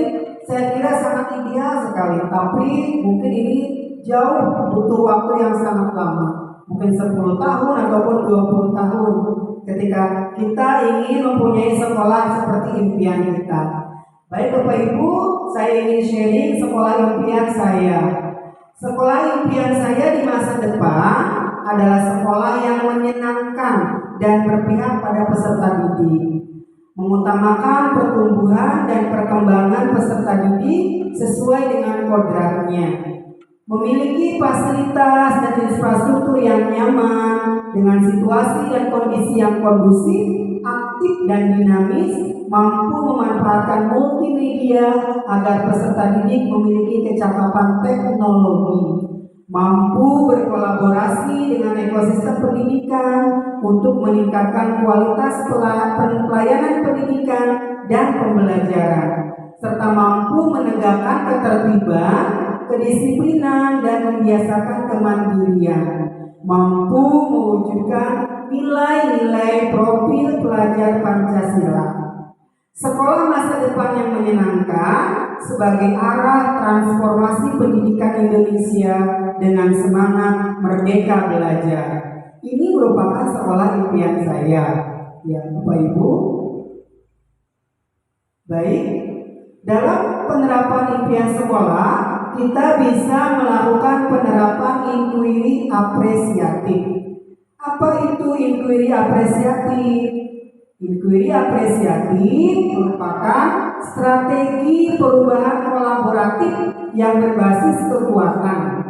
saya kira sangat ideal sekali, tapi mungkin ini jauh butuh waktu yang sangat lama, mungkin 10 tahun ataupun 20 tahun ketika kita ingin mempunyai sekolah seperti impian kita. Baik Bapak Ibu, saya ingin sharing sekolah impian saya. Sekolah impian saya di masa depan adalah sekolah yang menyenangkan dan berpihak pada peserta didik, mengutamakan pertumbuhan dan perkembangan peserta didik sesuai dengan kodratnya, memiliki fasilitas dan infrastruktur yang nyaman dengan situasi dan kondisi yang kondusif, aktif dan dinamis, mampu memanfaatkan multimedia agar peserta didik memiliki kecakapan teknologi, mampu berkolaborasi dengan ekosistem pendidikan untuk meningkatkan kualitas pelayanan pendidikan dan pembelajaran, serta mampu menegakkan ketertiban, kedisiplinan, dan membiasakan kemandirian, mampu mewujudkan nilai-nilai profil pelajar Pancasila. Sekolah masa depan yang menyenangkan sebagai arah transformasi pendidikan Indonesia dengan semangat merdeka belajar. Ini merupakan sekolah impian saya, ya Bapak Ibu. Baik, dalam penerapan impian sekolah, kita bisa melakukan penerapan inquiry apresiatif. Apa itu inquiry apresiatif? Inquiry apresiatif merupakan strategi perubahan kolaboratif yang berbasis kekuatan.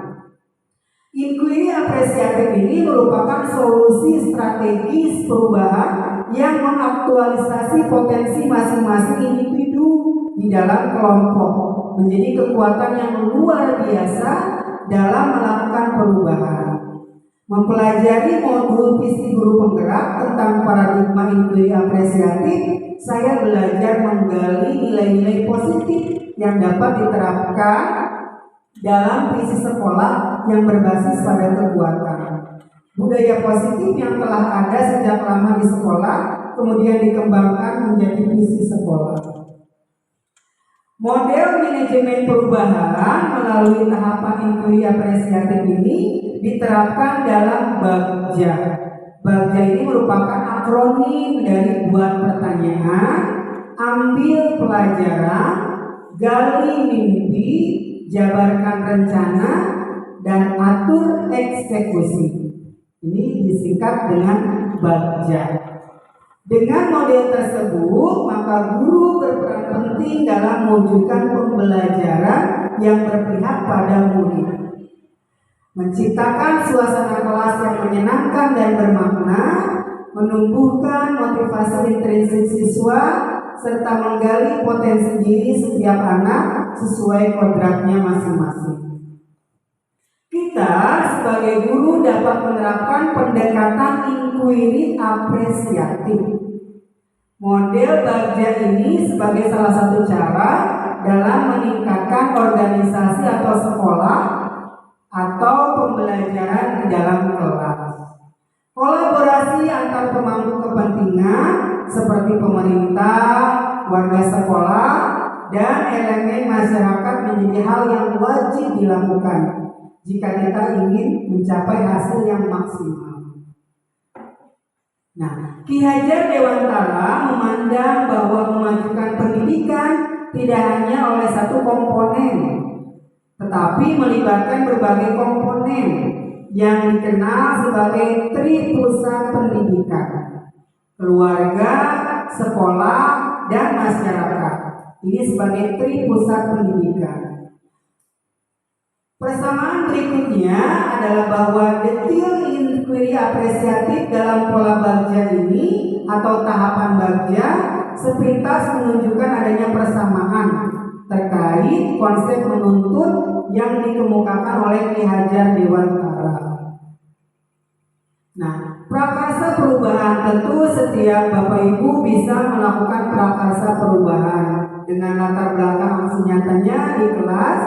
Inquiry apresiatif ini merupakan solusi strategis perubahan yang mengaktualisasi potensi masing-masing individu di dalam kelompok menjadi kekuatan yang luar biasa dalam melakukan perubahan. Mempelajari modul visi guru penggerak tentang paradigma inquiry apresiatif, saya belajar menggali nilai-nilai positif yang dapat diterapkan dalam visi sekolah yang berbasis pada kekuatan. Budaya positif yang telah ada sejak lama di sekolah kemudian dikembangkan menjadi visi sekolah. Model manajemen perubahan melalui tahapan inquiry apresiatif ini diterapkan dalam Bagja. Bagja ini merupakan akronim dari buat pertanyaan, ambil pelajaran, gali mimpi, jabarkan rencana, dan atur eksekusi. Ini disingkat dengan Bagja. Dengan model tersebut, maka guru berperan penting dalam mewujudkan pembelajaran yang berpihak pada murid, menciptakan suasana kelas yang menyenangkan dan bermakna, menumbuhkan motivasi intrinsik siswa, serta menggali potensi diri setiap anak sesuai kodratnya masing-masing. Kita sebagai guru dapat menerapkan pendekatan inquiry apresiatif. Model Bagja ini sebagai salah satu cara dalam meningkatkan organisasi atau sekolah atau pembelajaran di dalam kelas. Kolaborasi antar pemangku kepentingan seperti pemerintah, warga sekolah, dan elemen masyarakat menjadi hal yang wajib dilakukan jika kita ingin mencapai hasil yang maksimal. Nah, Ki Hajar Dewantara memandang bahwa memajukan pendidikan tidak hanya oleh satu komponen, tetapi melibatkan berbagai komponen yang dikenal sebagai tripusat pendidikan: keluarga, sekolah, dan masyarakat. Ini sebagai tripusat pendidikan. Persamaan berikutnya adalah bahwa detail inquiry apresiatif dalam pola Bagja ini atau tahapan Bagja sepintas menunjukkan adanya persamaan terkait konsep menuntut yang dikemukakan oleh Ki Hajar Dewantara. Nah, prakarsa perubahan, tentu setiap Bapak Ibu bisa melakukan prakarsa perubahan dengan latar belakang nyatanya di kelas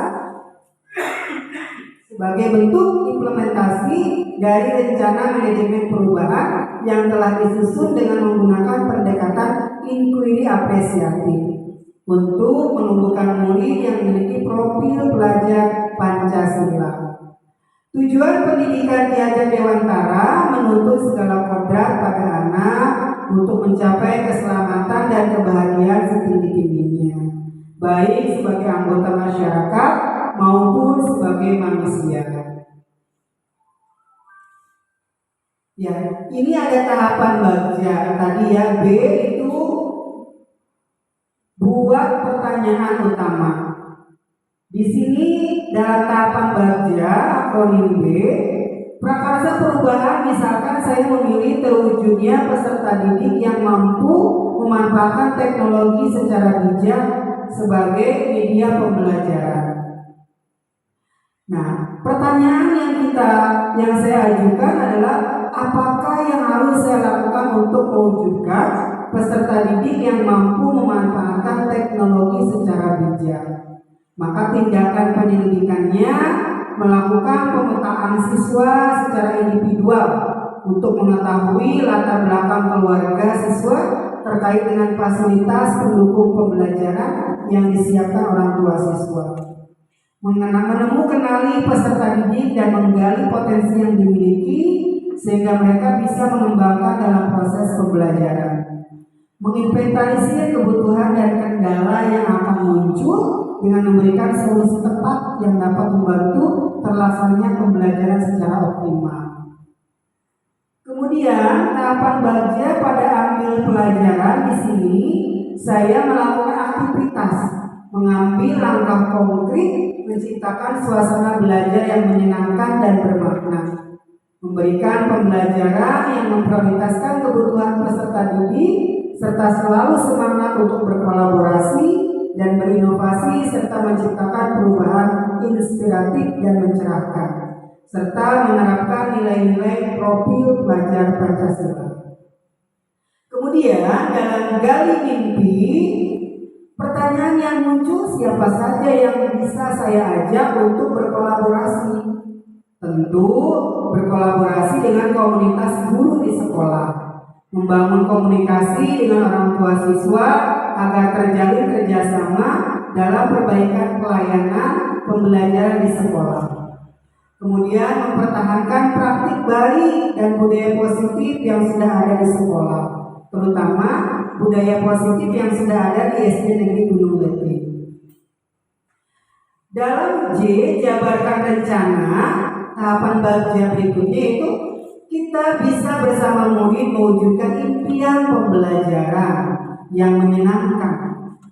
sebagai bentuk implementasi dari rencana manajemen perubahan yang telah disusun dengan menggunakan pendekatan inquiry apresiatif untuk menumbuhkan murid yang memiliki profil pelajar Pancasila. Tujuan pendidikan Ki Hajar Dewantara menuntut segala kodrat pada anak untuk mencapai keselamatan dan kebahagiaan setinggi-tingginya, baik sebagai anggota masyarakat maupun sebagai manusia. Ya, ini ada tahapan Bagja tadi ya. B itu buat pertanyaan utama. Di sini dalam tahapan Bagja akronim B, prakarsa perubahan misalkan saya memilih terwujudnya peserta didik yang mampu memanfaatkan teknologi secara bijak sebagai media pembelajaran. Nah, pertanyaan yang saya ajukan adalah apakah yang harus saya lakukan untuk mewujudkan peserta didik yang mampu memanfaatkan teknologi secara bijak? Maka tindakan penyelidikannya melakukan pemetaan siswa secara individual untuk mengetahui latar belakang keluarga siswa terkait dengan fasilitas pendukung pembelajaran yang disiapkan orang tua siswa. Kenali peserta didik dan menggali potensi yang dimiliki sehingga mereka bisa mengembangkan dalam proses pembelajaran. Menginventarisir kebutuhan dan kendala yang akan muncul dengan memberikan solusi tepat yang dapat membantu terlaksananya pembelajaran secara optimal. Kemudian tahapan Bagja pada ambil pelajaran di sini saya melakukan aktivitas, mengambil langkah konkret, menciptakan suasana belajar yang menyenangkan dan bermakna, memberikan pembelajaran yang memprioritaskan kebutuhan peserta didik, serta selalu semangat untuk berkolaborasi dan berinovasi, serta menciptakan perubahan inspiratif dan mencerahkan, serta menerapkan nilai-nilai profil pelajar Pancasila. Kemudian dalam gali mimpi, pertanyaan yang muncul, siapa saja yang bisa saya ajak untuk berkolaborasi? Tentu berkolaborasi dengan komunitas guru di sekolah, membangun komunikasi dengan orang tua siswa agar terjalin kerjasama dalam perbaikan pelayanan pembelajaran di sekolah. Kemudian mempertahankan praktik baik dan budaya positif yang sudah ada di sekolah, terutama budaya positif yang sudah ada di SD Negeri Gunung Letih. Dalam J, jabarkan rencana, tahapan Bagja berikutnya itu kita bisa bersama murid mewujudkan impian pembelajaran yang menyenangkan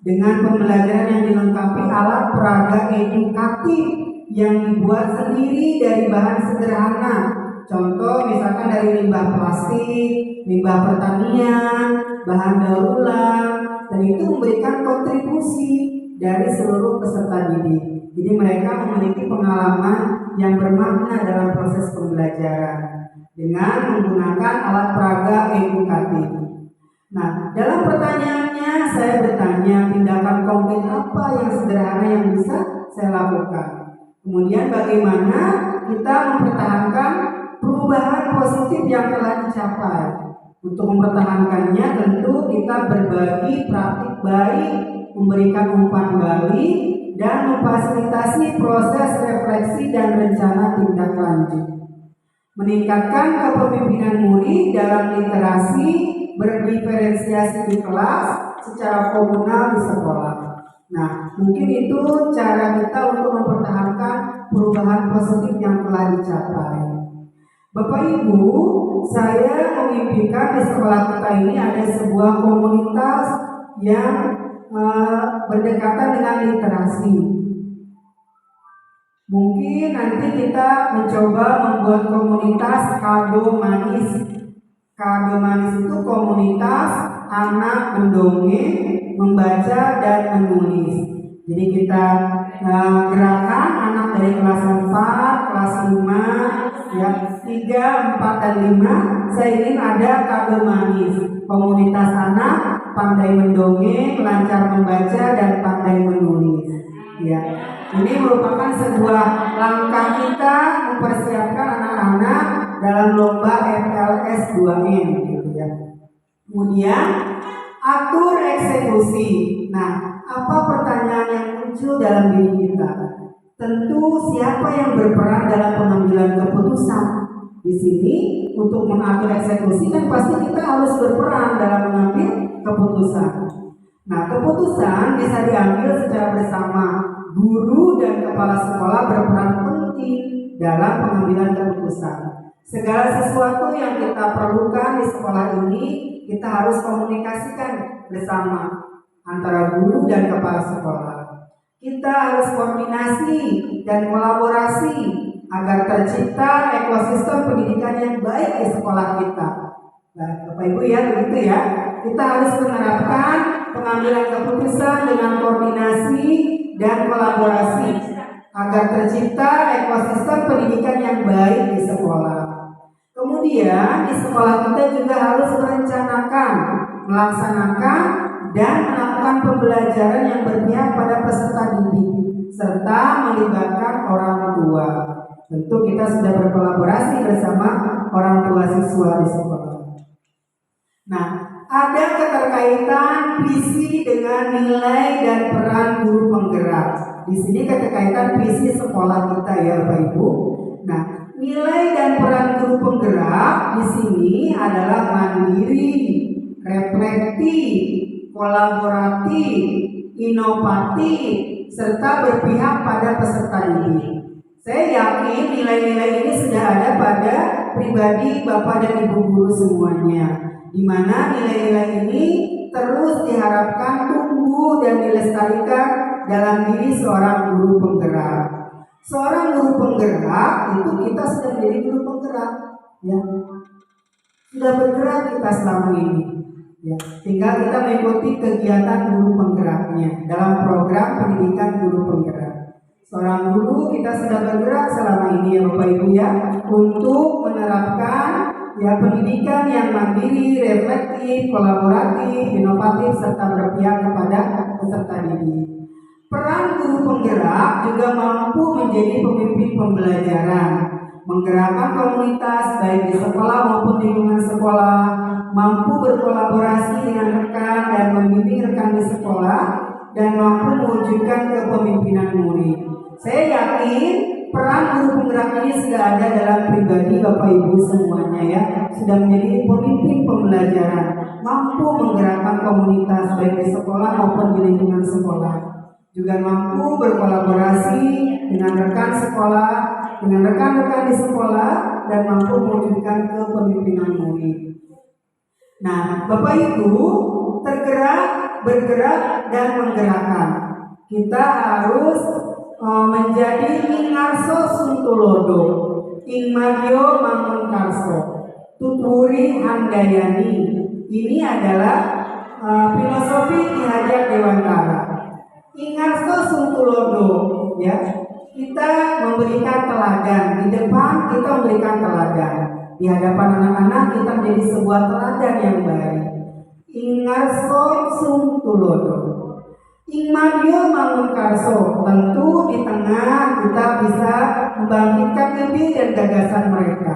dengan pembelajaran yang dilengkapi alat peraga edukatif yang dibuat sendiri dari bahan sederhana. Contoh misalkan dari limbah plastik, limbah pertanian, bahan daur ulang, dan itu memberikan kontribusi dari seluruh peserta didik. Jadi mereka memiliki pengalaman yang bermakna dalam proses pembelajaran dengan menggunakan alat peraga edukatif. Nah, dalam pertanyaannya saya bertanya tindakan konkret apa yang sederhana yang bisa saya lakukan. Kemudian bagaimana kita mempertahankan perubahan positif yang telah dicapai. Untuk mempertahankannya tentu kita berbagi praktik baik, memberikan umpan balik, dan memfasilitasi proses refleksi dan rencana tindak lanjut. Meningkatkan kepemimpinan murid dalam literasi berdiferensiasi di kelas secara komunal di sekolah. Nah, mungkin itu cara kita untuk mempertahankan perubahan positif yang telah dicapai. Bapak Ibu, saya memimpikan di sekolah kita ini ada sebuah komunitas yang berdekatan dengan literasi. Mungkin nanti kita mencoba membuat komunitas kado manis. Kado manis itu komunitas anak mendongeng, membaca dan menulis. Jadi kita gerakan anak dari kelas 4, kelas 5, ya 3, 4 dan 5. Saya ingin ada kado manis. Komunitas anak pandai mendongeng, lancar membaca dan pandai menulis. Ya. Ini merupakan sebuah langkah kita mempersiapkan anak-anak dalam lomba FLS 2M gitu ya. Kemudian atur eksekusi. Nah, apa pertanyaan yang muncul dalam diri kita? Tentu siapa yang berperan dalam pengambilan keputusan? Di sini untuk mengatur eksekusi kan pasti kita harus berperan dalam mengambil keputusan. Nah, keputusan bisa diambil secara bersama. Guru dan kepala sekolah berperan penting dalam pengambilan keputusan. Segala sesuatu yang kita perlukan di sekolah ini kita harus komunikasikan bersama antara guru dan kepala sekolah. Kita harus koordinasi dan kolaborasi agar tercipta ekosistem pendidikan yang baik di sekolah kita. Nah, Bapak Ibu ya, begitu ya. Kita harus menerapkan pengambilan keputusan dengan koordinasi dan kolaborasi agar tercipta ekosistem pendidikan yang baik di sekolah. Kemudian di sekolah kita juga harus merencanakan, melaksanakan, dan melakukan pembelajaran yang berpihak pada peserta didik serta melibatkan orang tua. Tentu kita sudah berkolaborasi bersama orang tua siswa di sekolah. Nah, ada keterkaitan visi dengan nilai dan peran guru penggerak. Di sini keterkaitan visi sekolah kita ya Bapak Ibu. Nah, nilai dan peran guru penggerak di sini adalah mandiri, reflektif, kolaboratif, inovatif, serta berpihak pada peserta didik. Saya yakin nilai-nilai ini sudah ada pada pribadi Bapak dan Ibu guru semuanya, di mana nilai-nilai ini terus diharapkan tumbuh dan dilestarikan dalam diri seorang guru penggerak. Seorang guru penggerak itu kita sudah menjadi guru penggerak, ya. Sudah bergerak kita selama ini, ya. Tinggal kita mengikuti kegiatan guru penggeraknya dalam program pendidikan guru penggerak. Seorang guru kita sudah bergerak selama ini ya Bapak Ibu ya, untuk menerapkan ya pendidikan yang mandiri, reflektif, kolaboratif, inovatif, serta berpihak kepada peserta didik. Peran guru penggerak juga mampu menjadi pemimpin pembelajaran, menggerakkan komunitas baik di sekolah maupun di lingkungan sekolah, mampu berkolaborasi dengan rekan dan membimbing rekan di sekolah, dan mampu mewujudkan kepemimpinan murid. Saya yakin peran guru penggerak ini sudah ada dalam pribadi Bapak Ibu semuanya ya, sudah menjadi pemimpin pembelajaran, mampu menggerakkan komunitas baik di sekolah maupun di lingkungan sekolah, juga mampu berkolaborasi dengan rekan sekolah dengan rekan-rekan di sekolah dan mampu mewujudkan kepemimpinan murid. Nah, Bapak Ibu, tergerak, bergerak, dan menggerakkan. Kita harus menjadi ingarso suntulodo, ingmadio mangunkarso, tuturi handayani. Ini adalah filosofi Ki Hajar Dewantara. Ingarso suntulodo, ya. Kita memberikan teladan di depan, kita memberikan teladan di hadapan anak-anak, kita menjadi sebuah teladan yang baik. Ingarso suntulodo, ingmadio mangunkarso, tentu di tengah kita bisa membangkitkan ide dan gagasan mereka.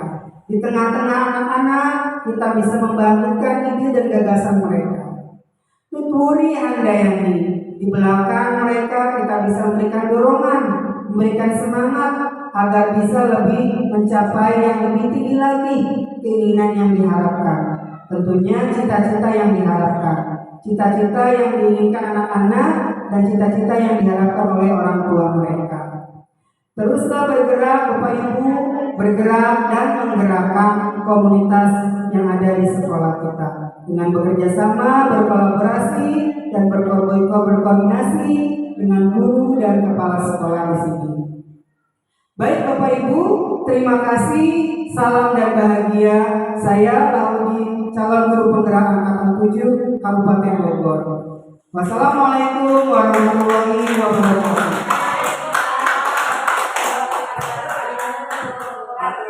Di tengah-tengah anak-anak kita bisa membangkitkan ide dan gagasan mereka. Tuturi handayani, di belakang mereka kita bisa memberikan dorongan, memberikan semangat agar bisa lebih mencapai yang lebih tinggi lagi keinginan yang diharapkan. Tentunya cita-cita yang diharapkan, cita-cita yang diinginkan anak-anak dan cita-cita yang diharapkan oleh orang tua mereka. Teruslah bergerak Bapak Ibu, bergerak dan menggerakkan komunitas yang ada di sekolah kita dengan bekerja sama, berkolaborasi dan berkoordinasi dengan guru dan kepala sekolah di sini. Baik Bapak Ibu, terima kasih. Salam dan bahagia. Saya Laudi, calon guru penggerak angkatan 7 Kabupaten Bogor. Wassalamualaikum warahmatullahi wabarakatuh.